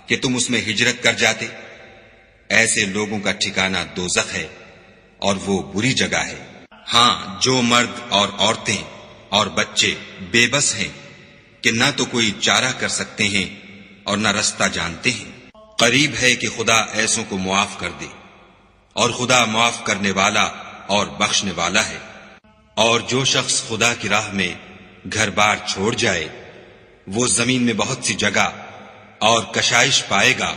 کہ تم اس میں ہجرت کر جاتے؟ ایسے لوگوں کا ٹھکانہ دوزخ ہے، اور وہ بری جگہ ہے۔ ہاں، جو مرد اور عورتیں اور بچے بے بس ہیں کہ نہ تو کوئی چارہ کر سکتے ہیں اور نہ رستہ جانتے ہیں، قریب ہے کہ خدا ایسوں کو معاف کر دے، اور خدا معاف کرنے والا اور بخشنے والا ہے۔ اور جو شخص خدا کی راہ میں گھر بار چھوڑ جائے وہ زمین میں بہت سی جگہ اور کشائش پائے گا،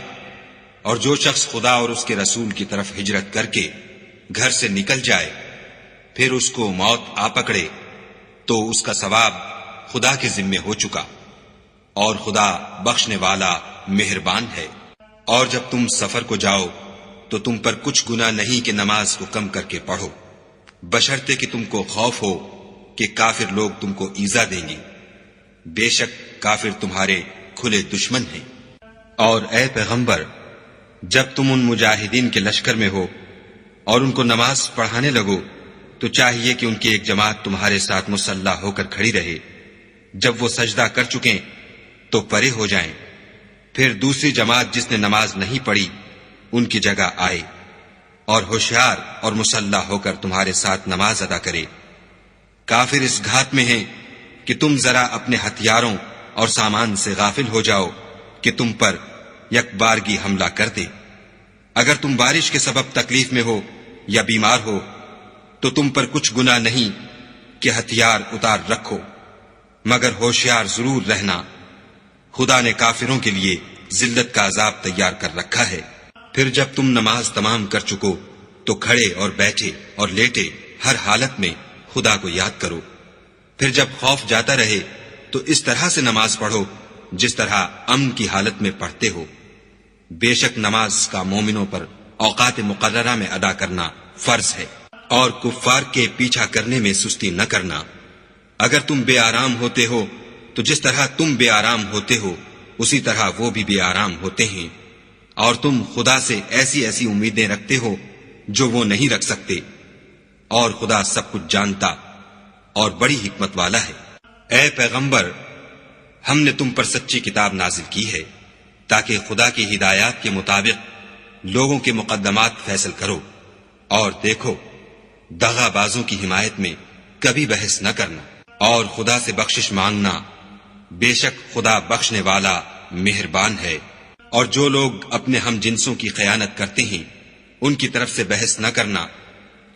اور جو شخص خدا اور اس کے رسول کی طرف ہجرت کر کے گھر سے نکل جائے پھر اس کو موت آ پکڑے تو اس کا ثواب خدا کے ذمے ہو چکا، اور خدا بخشنے والا مہربان ہے۔ اور جب تم سفر کو جاؤ تو تم پر کچھ گناہ نہیں کہ نماز کو کم کر کے پڑھو، بشرطے کہ تم کو خوف ہو کہ کافر لوگ تم کو ایذا دیں گے، بے شک کافر تمہارے کھلے دشمن ہیں۔ اور اے پیغمبر، جب تم ان مجاہدین کے لشکر میں ہو اور ان کو نماز پڑھانے لگو تو چاہیے کہ ان کی ایک جماعت تمہارے ساتھ مسلح ہو کر کھڑی رہے، جب وہ سجدہ کر چکیں تو پرے ہو جائیں، پھر دوسری جماعت جس نے نماز نہیں پڑھی ان کی جگہ آئے، اور ہوشیار اور مسلح ہو کر تمہارے ساتھ نماز ادا کرے۔ کافر اس گھات میں ہیں کہ تم ذرا اپنے ہتھیاروں اور سامان سے غافل ہو جاؤ کہ تم پر یک بارگی حملہ کر دے۔ اگر تم بارش کے سبب تکلیف میں ہو یا بیمار ہو تو تم پر کچھ گناہ نہیں کہ ہتھیار اتار رکھو، مگر ہوشیار ضرور رہنا، خدا نے کافروں کے لیے ذلت کا عذاب تیار کر رکھا ہے۔ پھر جب تم نماز تمام کر چکو تو کھڑے اور بیٹھے اور لیٹے ہر حالت میں خدا کو یاد کرو، پھر جب خوف جاتا رہے تو اس طرح سے نماز پڑھو جس طرح امن کی حالت میں پڑھتے ہو۔ بے شک نماز کا مومنوں پر اوقات مقررہ میں ادا کرنا فرض ہے، اور کفار کے پیچھا کرنے میں سستی نہ کرنا۔ اگر تم بے آرام ہوتے ہو تو جس طرح تم بے آرام ہوتے ہو اسی طرح وہ بھی بے آرام ہوتے ہیں، اور تم خدا سے ایسی ایسی امیدیں رکھتے ہو جو وہ نہیں رکھ سکتے، اور خدا سب کچھ جانتا اور بڑی حکمت والا ہے۔ اے پیغمبر، ہم نے تم پر سچی کتاب نازل کی ہے تاکہ خدا کی ہدایات کے مطابق لوگوں کے مقدمات فیصل کرو، اور دیکھو، دغا بازوں کی حمایت میں کبھی بحث نہ کرنا، اور خدا سے بخشش مانگنا، بے شک خدا بخشنے والا مہربان ہے۔ اور جو لوگ اپنے ہم جنسوں کی خیانت کرتے ہیں ان کی طرف سے بحث نہ کرنا،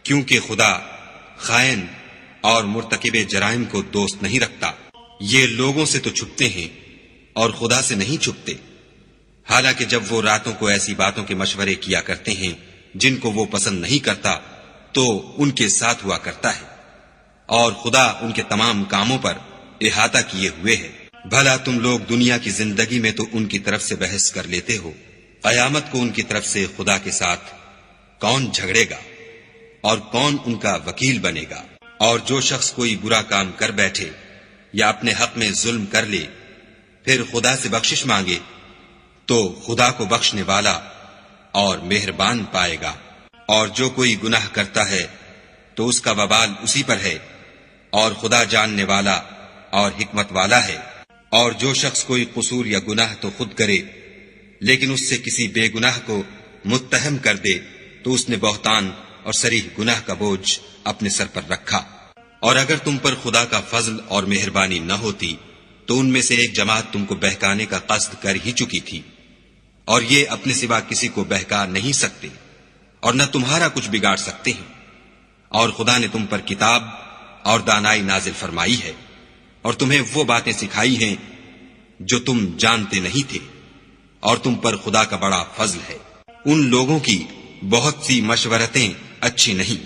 کیونکہ خدا خائن اور مرتکب جرائم کو دوست نہیں رکھتا۔ یہ لوگوں سے تو چھپتے ہیں اور خدا سے نہیں چھپتے، حالانکہ جب وہ راتوں کو ایسی باتوں کے مشورے کیا کرتے ہیں جن کو وہ پسند نہیں کرتا تو ان کے ساتھ ہوا کرتا ہے، اور خدا ان کے تمام کاموں پر احاطہ کیے ہوئے ہے۔ بھلا تم لوگ دنیا کی زندگی میں تو ان کی طرف سے بحث کر لیتے ہو، قیامت کو ان کی طرف سے خدا کے ساتھ کون جھگڑے گا اور کون ان کا وکیل بنے گا؟ اور جو شخص کوئی برا کام کر بیٹھے یا اپنے حق میں ظلم کر لے پھر خدا سے بخشش مانگے تو خدا کو بخشنے والا اور مہربان پائے گا۔ اور جو کوئی گناہ کرتا ہے تو اس کا وبال اسی پر ہے، اور خدا جاننے والا اور حکمت والا ہے۔ اور جو شخص کوئی قصور یا گناہ تو خود کرے لیکن اس سے کسی بے گناہ کو متہم کر دے تو اس نے بہتان اور صریح گناہ کا بوجھ اپنے سر پر رکھا۔ اور اگر تم پر خدا کا فضل اور مہربانی نہ ہوتی تو ان میں سے ایک جماعت تم کو بہکانے کا قصد کر ہی چکی تھی، اور یہ اپنے سوا کسی کو بہکا نہیں سکتے اور نہ تمہارا کچھ بگاڑ سکتے ہیں۔ اور خدا نے تم پر کتاب اور دانائی نازل فرمائی ہے اور تمہیں وہ باتیں سکھائی ہیں جو تم جانتے نہیں تھے، اور تم پر خدا کا بڑا فضل ہے۔ ان لوگوں کی بہت سی مشورتیں اچھی نہیں،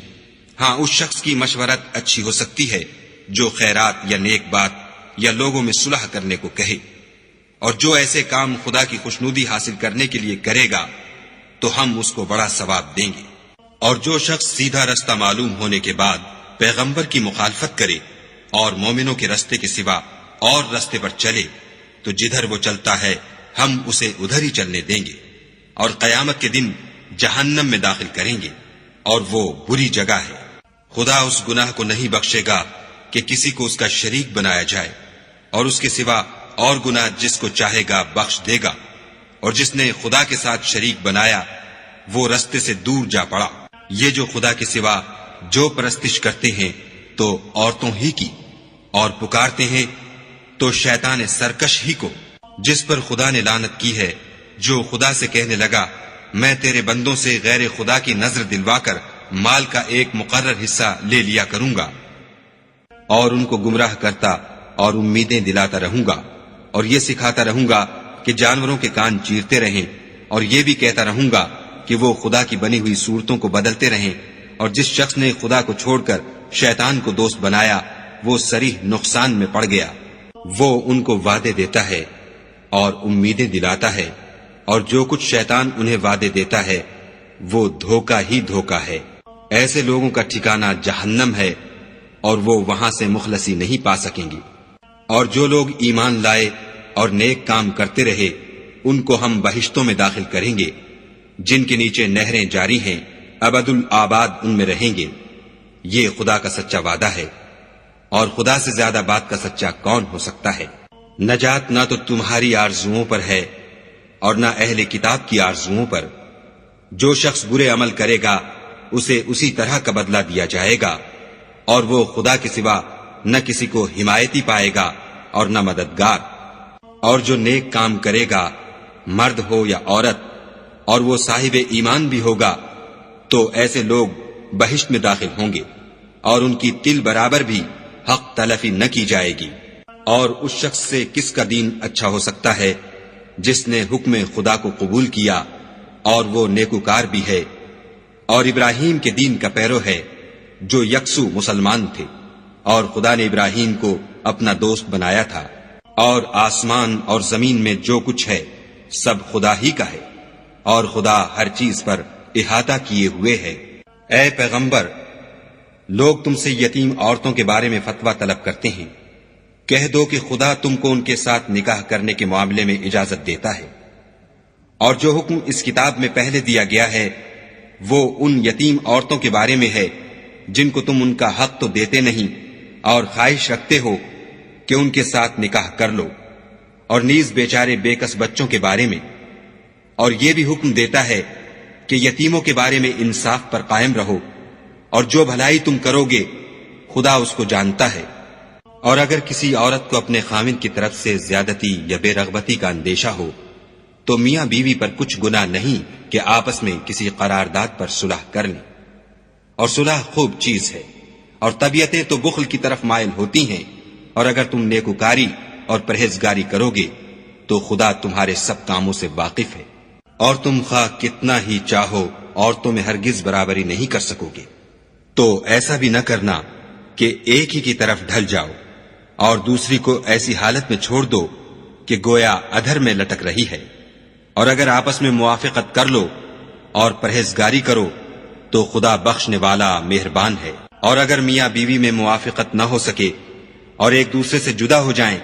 ہاں اس شخص کی مشورت اچھی ہو سکتی ہے جو خیرات یا نیک بات یا لوگوں میں صلح کرنے کو کہے، اور جو ایسے کام خدا کی خوشنودی حاصل کرنے کے لیے کرے گا تو ہم اس کو بڑا ثواب دیں گے۔ اور جو شخص سیدھا رستہ معلوم ہونے کے بعد پیغمبر کی مخالفت کرے اور مومنوں کے رستے کے سوا اور رستے پر چلے تو جدھر وہ چلتا ہے ہم اسے ادھر ہی چلنے دیں گے، اور قیامت کے دن جہنم میں داخل کریں گے، اور وہ بری جگہ ہے۔ خدا اس گناہ کو نہیں بخشے گا کہ کسی کو اس کا شریک بنایا جائے، اور اس کے سوا اور گناہ جس کو چاہے گا بخش دے گا، اور جس نے خدا کے ساتھ شریک بنایا وہ رستے سے دور جا پڑا۔ یہ جو خدا کے سوا جو پرستش کرتے ہیں تو عورتوں ہی کی، اور پکارتے ہیں تو شیطان سرکش ہی کو، جس پر خدا نے لعنت کی ہے، جو خدا سے کہنے لگا میں تیرے بندوں سے غیر خدا کی نظر دلوا کر مال کا ایک مقرر حصہ لے لیا کروں گا، اور ان کو گمراہ کرتا اور امیدیں دلاتا رہوں گا، اور یہ سکھاتا رہوں گا کہ جانوروں کے کان چیرتے رہیں، اور یہ بھی کہتا رہوں گا کہ وہ خدا کی بنی ہوئی صورتوں کو بدلتے رہیں، اور جس شخص نے خدا کو چھوڑ کر شیطان کو دوست بنایا وہ صریح نقصان میں پڑ گیا۔ وہ ان کو وعدے دیتا ہے اور امیدیں دلاتا ہے، اور جو کچھ شیطان انہیں وعدے دیتا ہے وہ دھوکہ ہی دھوکہ ہے۔ ایسے لوگوں کا ٹھکانہ جہنم ہے، اور وہ وہاں سے مخلصی نہیں پا سکیں گے۔ اور جو لوگ ایمان لائے اور نیک کام کرتے رہے ان کو ہم بہشتوں میں داخل کریں گے جن کے نیچے نہریں جاری ہیں، ابد الآباد ان میں رہیں گے۔ یہ خدا کا سچا وعدہ ہے، اور خدا سے زیادہ بات کا سچا کون ہو سکتا ہے؟ نجات نہ تو تمہاری آرزوؤں پر ہے اور نہ اہل کتاب کی آرزوؤں پر۔ جو شخص برے عمل کرے گا اسے اسی طرح کا بدلہ دیا جائے گا، اور وہ خدا کے سوا نہ کسی کو حمایتی پائے گا اور نہ مددگار۔ اور جو نیک کام کرے گا مرد ہو یا عورت اور وہ صاحب ایمان بھی ہوگا تو ایسے لوگ بہشت میں داخل ہوں گے، اور ان کی تل برابر بھی حق تلفی نہ کی جائے گی۔ اور اس شخص سے کس کا دین اچھا ہو سکتا ہے جس نے حکم خدا کو قبول کیا اور وہ نیکوکار بھی ہے، اور ابراہیم کے دین کا پیرو ہے جو یکسو مسلمان تھے، اور خدا نے ابراہیم کو اپنا دوست بنایا تھا۔ اور آسمان اور زمین میں جو کچھ ہے سب خدا ہی کا ہے، اور خدا ہر چیز پر احاطہ کیے ہوئے ہے۔ اے پیغمبر، لوگ تم سے یتیم عورتوں کے بارے میں فتویٰ طلب کرتے ہیں، کہہ دو کہ خدا تم کو ان کے ساتھ نکاح کرنے کے معاملے میں اجازت دیتا ہے، اور جو حکم اس کتاب میں پہلے دیا گیا ہے وہ ان یتیم عورتوں کے بارے میں ہے جن کو تم ان کا حق تو دیتے نہیں اور خواہش رکھتے ہو کہ ان کے ساتھ نکاح کر لو، اور نیز بیچارے بے کس بچوں کے بارے میں۔ اور یہ بھی حکم دیتا ہے کہ یتیموں کے بارے میں انصاف پر قائم رہو، اور جو بھلائی تم کرو گے خدا اس کو جانتا ہے۔ اور اگر کسی عورت کو اپنے خاوند کی طرف سے زیادتی یا بے رغبتی کا اندیشہ ہو تو میاں بیوی پر کچھ گناہ نہیں کہ آپس میں کسی قرارداد پر صلح کر لیں، اور صلح خوب چیز ہے، اور طبیعتیں تو بخل کی طرف مائل ہوتی ہیں، اور اگر تم نیکوکاری اور پرہیزگاری کرو گے تو خدا تمہارے سب کاموں سے واقف ہے، اور تم خواہ کتنا ہی چاہو عورتوں میں ہرگز برابری نہیں کر سکو گے۔ تو ایسا بھی نہ کرنا کہ ایک ہی کی طرف ڈھل جاؤ اور دوسری کو ایسی حالت میں چھوڑ دو کہ گویا ادھر میں لٹک رہی ہے، اور اگر آپس میں موافقت کر لو اور پرہیزگاری کرو تو خدا بخشنے والا مہربان ہے۔ اور اگر میاں بیوی میں موافقت نہ ہو سکے اور ایک دوسرے سے جدا ہو جائیں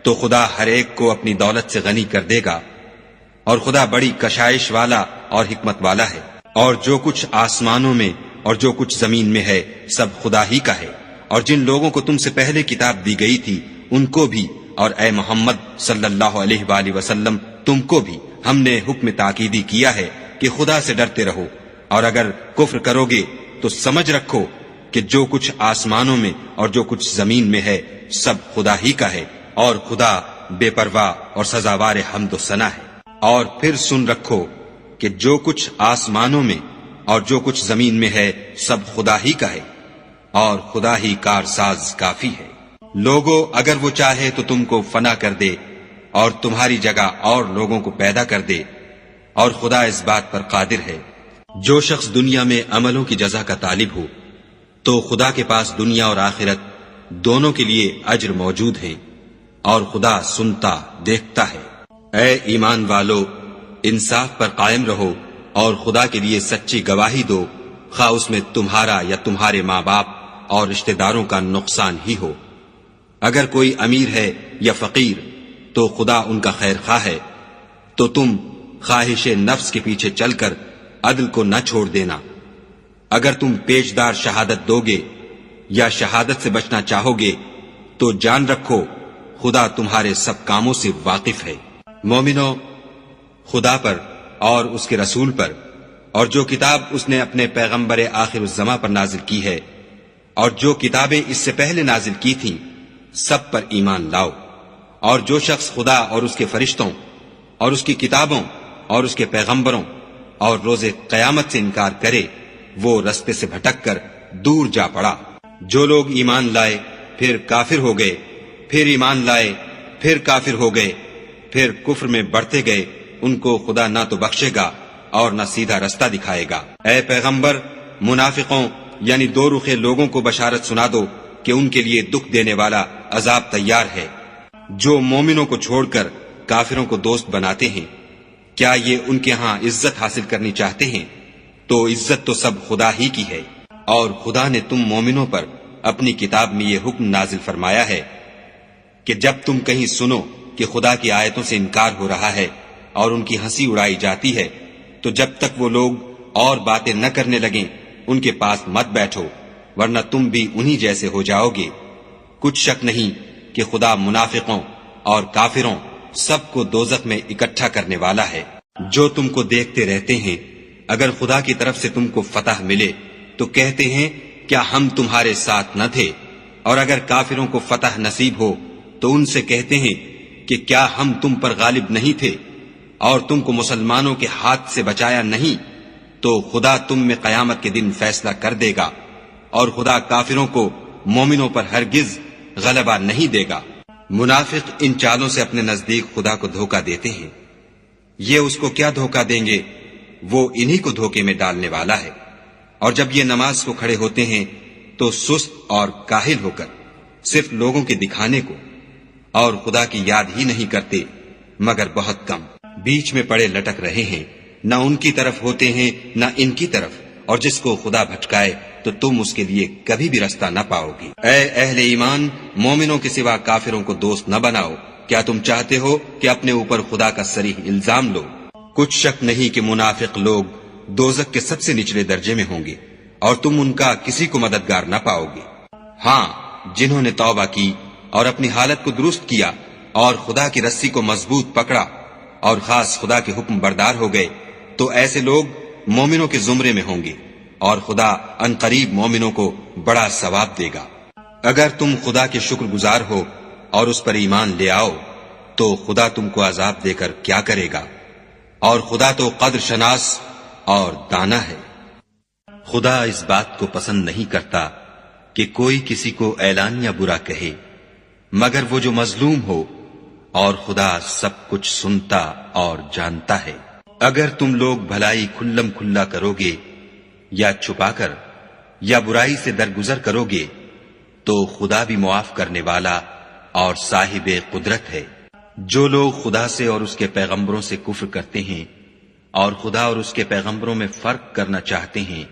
تو خدا ہر ایک کو اپنی دولت سے غنی کر دے گا، اور خدا بڑی کشائش والا اور حکمت والا ہے۔ اور جو کچھ آسمانوں میں اور جو کچھ زمین میں ہے سب خدا ہی کا ہے، اور جن لوگوں کو تم سے پہلے کتاب دی گئی تھی ان کو بھی، اور اے محمد صلی اللہ علیہ وآلہ وسلم تم کو بھی ہم نے حکم تاکیدی کیا ہے کہ خدا سے ڈرتے رہو، اور اگر کفر کرو گے تو سمجھ رکھو کہ جو کچھ آسمانوں میں اور جو کچھ زمین میں ہے سب خدا ہی کا ہے، اور خدا بے پرواہ اور سزاوار حمد و ثنا ہے۔ اور پھر سن رکھو کہ جو کچھ آسمانوں میں اور جو کچھ زمین میں ہے سب خدا ہی کا ہے، اور خدا ہی کارساز کافی ہے۔ لوگو اگر وہ چاہے تو تم کو فنا کر دے اور تمہاری جگہ اور لوگوں کو پیدا کر دے، اور خدا اس بات پر قادر ہے۔ جو شخص دنیا میں عملوں کی جزا کا طالب ہو تو خدا کے پاس دنیا اور آخرت دونوں کے لیے اجر موجود ہیں، اور خدا سنتا دیکھتا ہے۔ اے ایمان والو، انصاف پر قائم رہو اور خدا کے لیے سچی گواہی دو، خواہ اس میں تمہارا یا تمہارے ماں باپ اور رشتہ داروں کا نقصان ہی ہو۔ اگر کوئی امیر ہے یا فقیر تو خدا ان کا خیر خواہ ہے، تو تم خواہش نفس کے پیچھے چل کر عدل کو نہ چھوڑ دینا۔ اگر تم پیشدار شہادت دو گے یا شہادت سے بچنا چاہو گے تو جان رکھو خدا تمہارے سب کاموں سے واقف ہے۔ مومنو، خدا پر اور اس کے رسول پر اور جو کتاب اس نے اپنے پیغمبر آخر الزماں پر نازل کی ہے اور جو کتابیں اس سے پہلے نازل کی تھیں سب پر ایمان لاؤ۔ اور جو شخص خدا اور اس کے فرشتوں اور اس کی کتابوں اور اس کے پیغمبروں اور روز قیامت سے انکار کرے وہ رستے سے بھٹک کر دور جا پڑا۔ جو لوگ ایمان لائے پھر کافر ہو گئے، پھر ایمان لائے پھر کافر ہو گئے، پھر کفر میں بڑھتے گئے، ان کو خدا نہ تو بخشے گا اور نہ سیدھا رستہ دکھائے گا۔ اے پیغمبر، منافقوں یعنی دو رخے لوگوں کو بشارت سنا دو کہ ان کے لیے دکھ دینے والا عذاب تیار ہے، جو مومنوں کو چھوڑ کر کافروں کو دوست بناتے ہیں۔ کیا یہ ان کے ہاں عزت حاصل کرنی چاہتے ہیں؟ تو عزت تو سب خدا ہی کی ہے۔ اور خدا نے تم مومنوں پر اپنی کتاب میں یہ حکم نازل فرمایا ہے کہ جب تم کہیں سنو کہ خدا کی آیتوں سے انکار ہو رہا ہے اور ان کی ہنسی اڑائی جاتی ہے تو جب تک وہ لوگ اور باتیں نہ کرنے لگیں ان کے پاس مت بیٹھو، ورنہ تم بھی انہی جیسے ہو جاؤ گے۔ کچھ شک نہیں کہ خدا منافقوں اور کافروں سب کو دوزخ میں اکٹھا کرنے والا ہے۔ جو تم کو دیکھتے رہتے ہیں، اگر خدا کی طرف سے تم کو فتح ملے تو کہتے ہیں کیا ہم تمہارے ساتھ نہ تھے، اور اگر کافروں کو فتح نصیب ہو تو ان سے کہتے ہیں کہ کیا ہم تم پر غالب نہیں تھے اور تم کو مسلمانوں کے ہاتھ سے بچایا نہیں، تو خدا تم میں قیامت کے دن فیصلہ کر دے گا، اور خدا کافروں کو مومنوں پر ہرگز غلبہ نہیں دے گا۔ منافق ان چالوں سے اپنے نزدیک خدا کو دھوکہ دیتے ہیں، یہ اس کو کیا دھوکہ دیں گے، وہ انہی کو دھوکے میں ڈالنے والا ہے۔ اور جب یہ نماز کو کھڑے ہوتے ہیں تو سست اور کاہل ہو کر صرف لوگوں کے دکھانے کو اور خدا کی یاد ہی نہیں کرتے مگر بہت کم، بیچ میں پڑے لٹک رہے ہیں، نہ ان کی طرف ہوتے ہیں نہ ان کی طرف، اور جس کو خدا بھٹکائے تو تم اس کے لیے کبھی بھی رستہ نہ پاؤ گی۔ اے اہل ایمان، مومنوں کے سوا کافروں کو دوست نہ بناؤ۔ کیا تم چاہتے ہو کہ اپنے اوپر خدا کا صریح الزام لو؟ کچھ شک نہیں کہ منافق لوگ دوزخ کے سب سے نچلے درجے میں ہوں گے اور تم ان کا کسی کو مددگار نہ پاؤ گے۔ ہاں، جنہوں نے توبہ کی اور اپنی حالت کو درست کیا اور خدا کی رسی کو مضبوط پکڑا اور خاص خدا کے حکم بردار ہو گئے، تو ایسے لوگ مومنوں کے زمرے میں ہوں گے اور خدا عنقریب مومنوں کو بڑا ثواب دے گا۔ اگر تم خدا کے شکر گزار ہو اور اس پر ایمان لے آؤ تو خدا تم کو عذاب دے کر کیا کرے گا، اور خدا تو قدر شناس اور دانا ہے۔ خدا اس بات کو پسند نہیں کرتا کہ کوئی کسی کو اعلانیہ برا کہے مگر وہ جو مظلوم ہو، اور خدا سب کچھ سنتا اور جانتا ہے۔ اگر تم لوگ بھلائی کھلم کھلا کرو گے یا چھپا کر یا برائی سے درگزر کرو گے تو خدا بھی معاف کرنے والا اور صاحب قدرت ہے۔ جو لوگ خدا سے اور اس کے پیغمبروں سے کفر کرتے ہیں اور خدا اور اس کے پیغمبروں میں فرق کرنا چاہتے ہیں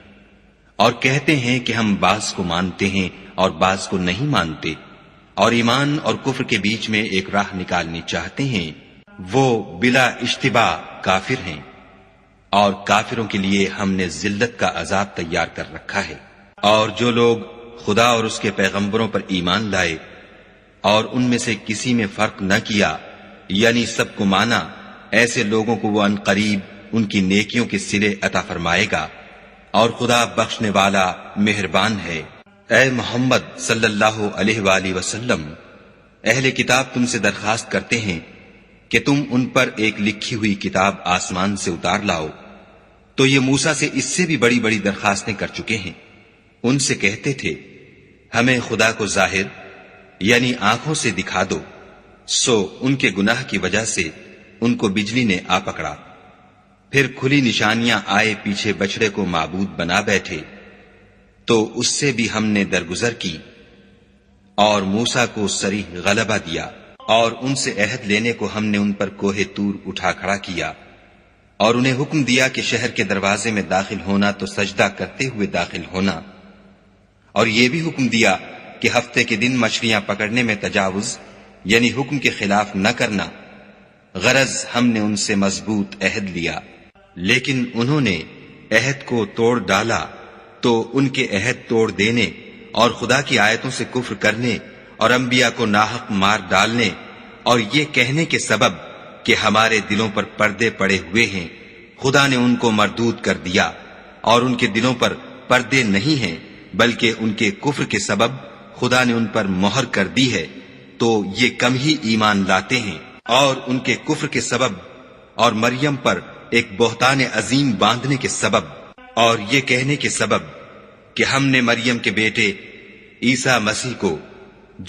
اور کہتے ہیں کہ ہم بعض کو مانتے ہیں اور بعض کو نہیں مانتے، اور ایمان اور کفر کے بیچ میں ایک راہ نکالنی چاہتے ہیں، وہ بلا اشتباہ کافر ہیں، اور کافروں کے لیے ہم نے ذلت کا عذاب تیار کر رکھا ہے۔ اور جو لوگ خدا اور اس کے پیغمبروں پر ایمان لائے اور ان میں سے کسی میں فرق نہ کیا، یعنی سب کو مانا، ایسے لوگوں کو وہ عنقریب ان کی نیکیوں کے صلے عطا فرمائے گا، اور خدا بخشنے والا مہربان ہے۔ اے محمد صلی اللہ علیہ وآلہ وسلم، اہل کتاب تم سے درخواست کرتے ہیں کہ تم ان پر ایک لکھی ہوئی کتاب آسمان سے اتار لاؤ، تو یہ موسیٰ سے اس سے بھی بڑی بڑی درخواستیں کر چکے ہیں۔ ان سے کہتے تھے ہمیں خدا کو ظاہر یعنی آنکھوں سے دکھا دو، سو ان کے گناہ کی وجہ سے ان کو بجلی نے آ پکڑا، پھر کھلی نشانیاں آئے پیچھے بچڑے کو معبود بنا بیٹھے، تو اس سے بھی ہم نے درگزر کی اور موسیٰ کو صریح غلبہ دیا، اور ان سے عہد لینے کو ہم نے ان پر کوہ طور اٹھا کھڑا کیا، اور انہیں حکم دیا کہ شہر کے دروازے میں داخل ہونا تو سجدہ کرتے ہوئے داخل ہونا، اور یہ بھی حکم دیا کہ ہفتے کے دن مچھلیاں پکڑنے میں تجاوز یعنی حکم کے خلاف نہ کرنا، غرض ہم نے ان سے مضبوط عہد لیا، لیکن انہوں نے عہد کو توڑ ڈالا، تو ان کے عہد توڑ دینے اور خدا کی آیتوں سے کفر کرنے اور انبیاء کو ناحق مار ڈالنے اور یہ کہنے کے سبب کہ ہمارے دلوں پر پردے پڑے ہوئے ہیں، خدا نے ان کو مردود کر دیا، اور ان کے دلوں پر پردے نہیں ہیں بلکہ ان کے کفر کے سبب خدا نے ان پر مہر کر دی ہے، تو یہ کم ہی ایمان لاتے ہیں۔ اور ان کے کفر کے سبب اور مریم پر ایک بہتان عظیم باندھنے کے سبب اور یہ کہنے کے سبب کہ ہم نے مریم کے بیٹے عیسیٰ مسیح کو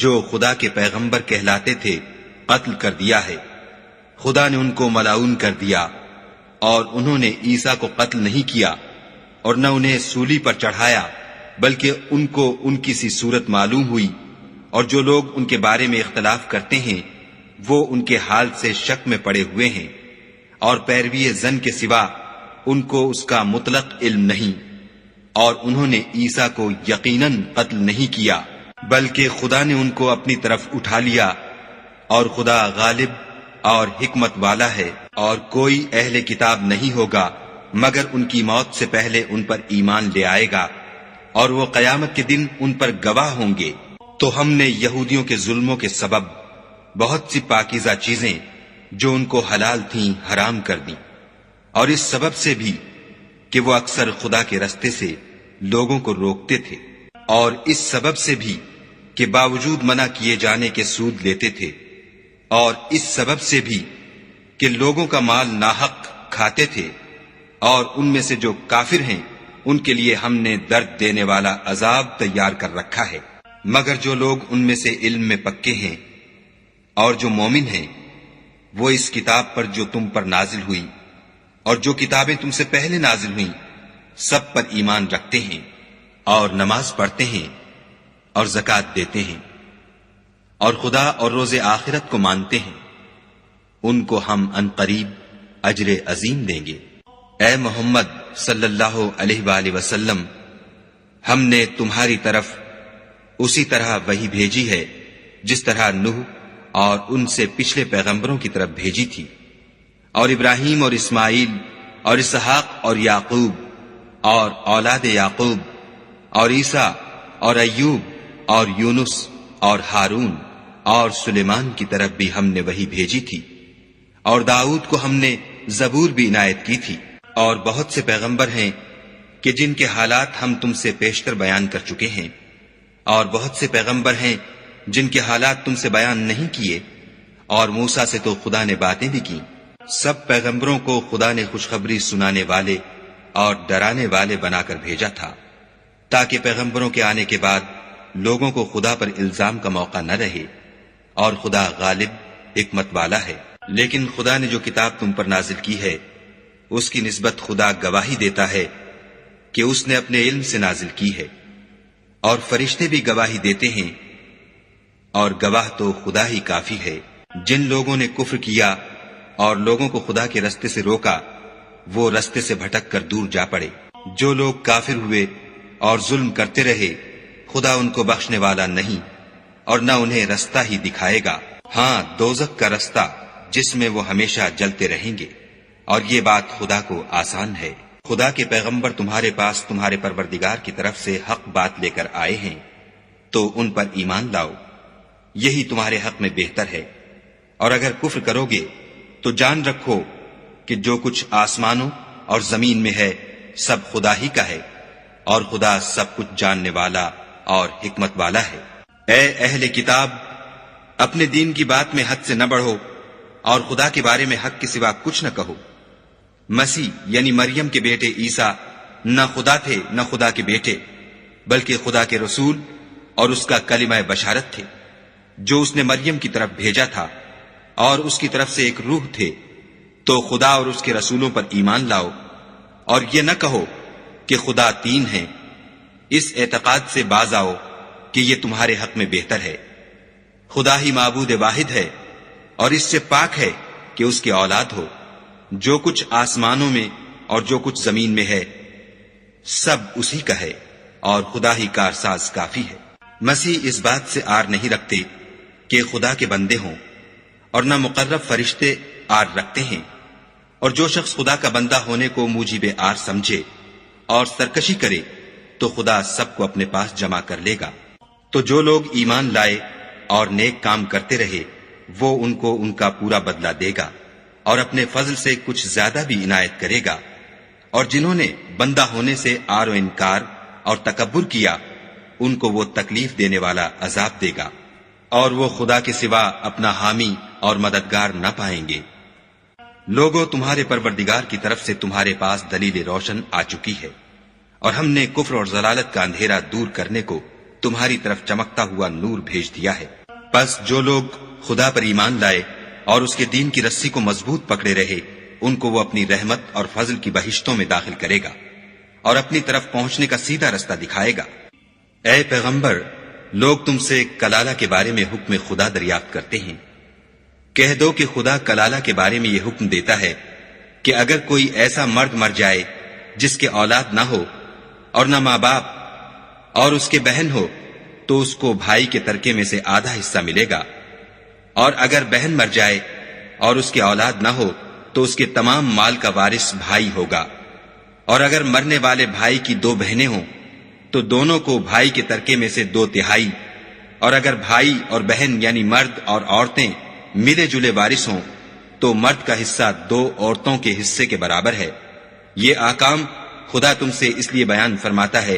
جو خدا کے پیغمبر کہلاتے تھے قتل کر دیا ہے، خدا نے ان کو ملعون کر دیا، اور انہوں نے عیسیٰ کو قتل نہیں کیا اور نہ انہیں سولی پر چڑھایا، بلکہ ان کو ان کی سی صورت معلوم ہوئی، اور جو لوگ ان کے بارے میں اختلاف کرتے ہیں وہ ان کے حال سے شک میں پڑے ہوئے ہیں، اور پیروی زن کے سوا ان کو اس کا مطلق علم نہیں، اور انہوں نے عیسیٰ کو یقیناً قتل نہیں کیا بلکہ خدا نے ان کو اپنی طرف اٹھا لیا، اور خدا غالب اور حکمت والا ہے۔ اور کوئی اہل کتاب نہیں ہوگا مگر ان کی موت سے پہلے ان پر ایمان لے آئے گا، اور وہ قیامت کے دن ان پر گواہ ہوں گے۔ تو ہم نے یہودیوں کے ظلموں کے سبب بہت سی پاکیزہ چیزیں جو ان کو حلال تھیں حرام کر دیں، اور اس سبب سے بھی کہ وہ اکثر خدا کے رستے سے لوگوں کو روکتے تھے، اور اس سبب سے بھی کہ باوجود منع کیے جانے کے سود لیتے تھے، اور اس سبب سے بھی کہ لوگوں کا مال ناحق کھاتے تھے، اور ان میں سے جو کافر ہیں ان کے لیے ہم نے درد دینے والا عذاب تیار کر رکھا ہے۔ مگر جو لوگ ان میں سے علم میں پکے ہیں اور جو مومن ہیں، وہ اس کتاب پر جو تم پر نازل ہوئی اور جو کتابیں تم سے پہلے نازل ہوئیں سب پر ایمان رکھتے ہیں، اور نماز پڑھتے ہیں اور زکوٰۃ دیتے ہیں، اور خدا اور روز آخرت کو مانتے ہیں، ان کو ہم عنقریب اجر عظیم دیں گے۔ اے محمد صلی اللہ علیہ وآلہ وسلم، ہم نے تمہاری طرف اسی طرح وحی بھیجی ہے جس طرح نوح اور ان سے پچھلے پیغمبروں کی طرف بھیجی تھی، اور ابراہیم اور اسماعیل اور اسحاق اور یعقوب اور اولاد یعقوب اور عیسیٰ اور ایوب اور یونس اور ہارون اور سلیمان کی طرف بھی ہم نے وحی بھیجی تھی، اور داؤد کو ہم نے زبور بھی عنایت کی تھی۔ اور بہت سے پیغمبر ہیں کہ جن کے حالات ہم تم سے پیشتر بیان کر چکے ہیں، اور بہت سے پیغمبر ہیں جن کے حالات تم سے بیان نہیں کیے، اور موسیٰ سے تو خدا نے باتیں بھی کی۔ سب پیغمبروں کو خدا نے خوشخبری سنانے والے اور ڈرانے والے بنا کر بھیجا تھا، تاکہ پیغمبروں کے آنے کے بعد لوگوں کو خدا پر الزام کا موقع نہ رہے، اور خدا غالب حکمت والا ہے۔ لیکن خدا نے جو کتاب تم پر نازل کی ہے، اس کی نسبت خدا گواہی دیتا ہے کہ اس نے اپنے علم سے نازل کی ہے، اور فرشتے بھی گواہی دیتے ہیں، اور گواہ تو خدا ہی کافی ہے۔ جن لوگوں نے کفر کیا اور لوگوں کو خدا کے رستے سے روکا، وہ رستے سے بھٹک کر دور جا پڑے۔ جو لوگ کافر ہوئے اور ظلم کرتے رہے، خدا ان کو بخشنے والا نہیں، اور نہ انہیں رستہ ہی دکھائے گا، ہاں دوزخ کا رستہ جس میں وہ ہمیشہ جلتے رہیں گے، اور یہ بات خدا کو آسان ہے۔ خدا کے پیغمبر تمہارے پاس تمہارے پروردگار کی طرف سے حق بات لے کر آئے ہیں، تو ان پر ایمان لاؤ، یہی تمہارے حق میں بہتر ہے۔ اور اگر کفر کرو گے تو جان رکھو کہ جو کچھ آسمانوں اور زمین میں ہے سب خدا ہی کا ہے، اور خدا سب کچھ جاننے والا اور حکمت والا ہے۔ اے اہل کتاب، اپنے دین کی بات میں حد سے نہ بڑھو، اور خدا کے بارے میں حق کے سوا کچھ نہ کہو۔ مسیح یعنی مریم کے بیٹے عیسیٰ نہ خدا تھے نہ خدا کے بیٹے، بلکہ خدا کے رسول اور اس کا کلمہ بشارت تھے، جو اس نے مریم کی طرف بھیجا تھا، اور اس کی طرف سے ایک روح تھے۔ تو خدا اور اس کے رسولوں پر ایمان لاؤ، اور یہ نہ کہو کہ خدا تین ہیں، اس اعتقاد سے باز آؤ کہ یہ تمہارے حق میں بہتر ہے۔ خدا ہی معبود واحد ہے، اور اس سے پاک ہے کہ اس کی اولاد ہو۔ جو کچھ آسمانوں میں اور جو کچھ زمین میں ہے سب اسی کا ہے، اور خدا ہی کارساز کافی ہے۔ مسیح اس بات سے آر نہیں رکھتے کہ خدا کے بندے ہوں، اور نہ مقرب فرشتے آر رکھتے ہیں، اور جو شخص خدا کا بندہ ہونے کو موجب آر سمجھے اور سرکشی کرے تو خدا سب کو اپنے پاس جمع کر لے گا۔ تو جو لوگ ایمان لائے اور نیک کام کرتے رہے، وہ ان کو ان کا پورا بدلہ دے گا، اور اپنے فضل سے کچھ زیادہ بھی عنایت کرے گا۔ اور جنہوں نے بندہ ہونے سے آر و انکار اور تکبر کیا، ان کو وہ تکلیف دینے والا عذاب دے گا، اور وہ خدا کے سوا اپنا حامی اور مددگار نہ پائیں گے۔ لوگوں، تمہارے پروردگار کی طرف سے تمہارے پاس دلیل روشن آ چکی ہے، اور ہم نے کفر اور ضلالت کا اندھیرا دور کرنے کو تمہاری طرف چمکتا ہوا نور بھیج دیا ہے۔ پس جو لوگ خدا پر ایمان لائے اور اس کے دین کی رسی کو مضبوط پکڑے رہے، ان کو وہ اپنی رحمت اور فضل کی بہشتوں میں داخل کرے گا، اور اپنی طرف پہنچنے کا سیدھا رستہ دکھائے گا۔ اے پیغمبر، لوگ تم سے کلالہ کے بارے میں حکم خدا دریافت کرتے ہیں۔ کہہ دو کہ خدا کلالہ کے بارے میں یہ حکم دیتا ہے کہ اگر کوئی ایسا مرد مر جائے جس کے اولاد نہ ہو اور نہ ماں باپ، اور اس کے بہن ہو، تو اس کو بھائی کے ترکے میں سے آدھا حصہ ملے گا، اور اگر بہن مر جائے اور اس کے اولاد نہ ہو تو اس کے تمام مال کا وارث بھائی ہوگا، اور اگر مرنے والے بھائی کی دو بہنیں ہوں تو دونوں کو بھائی کے ترکے میں سے 2/3، اور اگر بھائی اور بہن یعنی مرد اور عورتیں ملے جلے وارث ہوں تو مرد کا حصہ 2 عورتوں کے حصے کے برابر ہے۔ یہ احکام خدا تم سے اس لیے بیان فرماتا ہے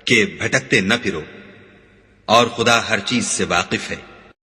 کہ بھٹکتے نہ پھرو، اور خدا ہر چیز سے واقف ہے۔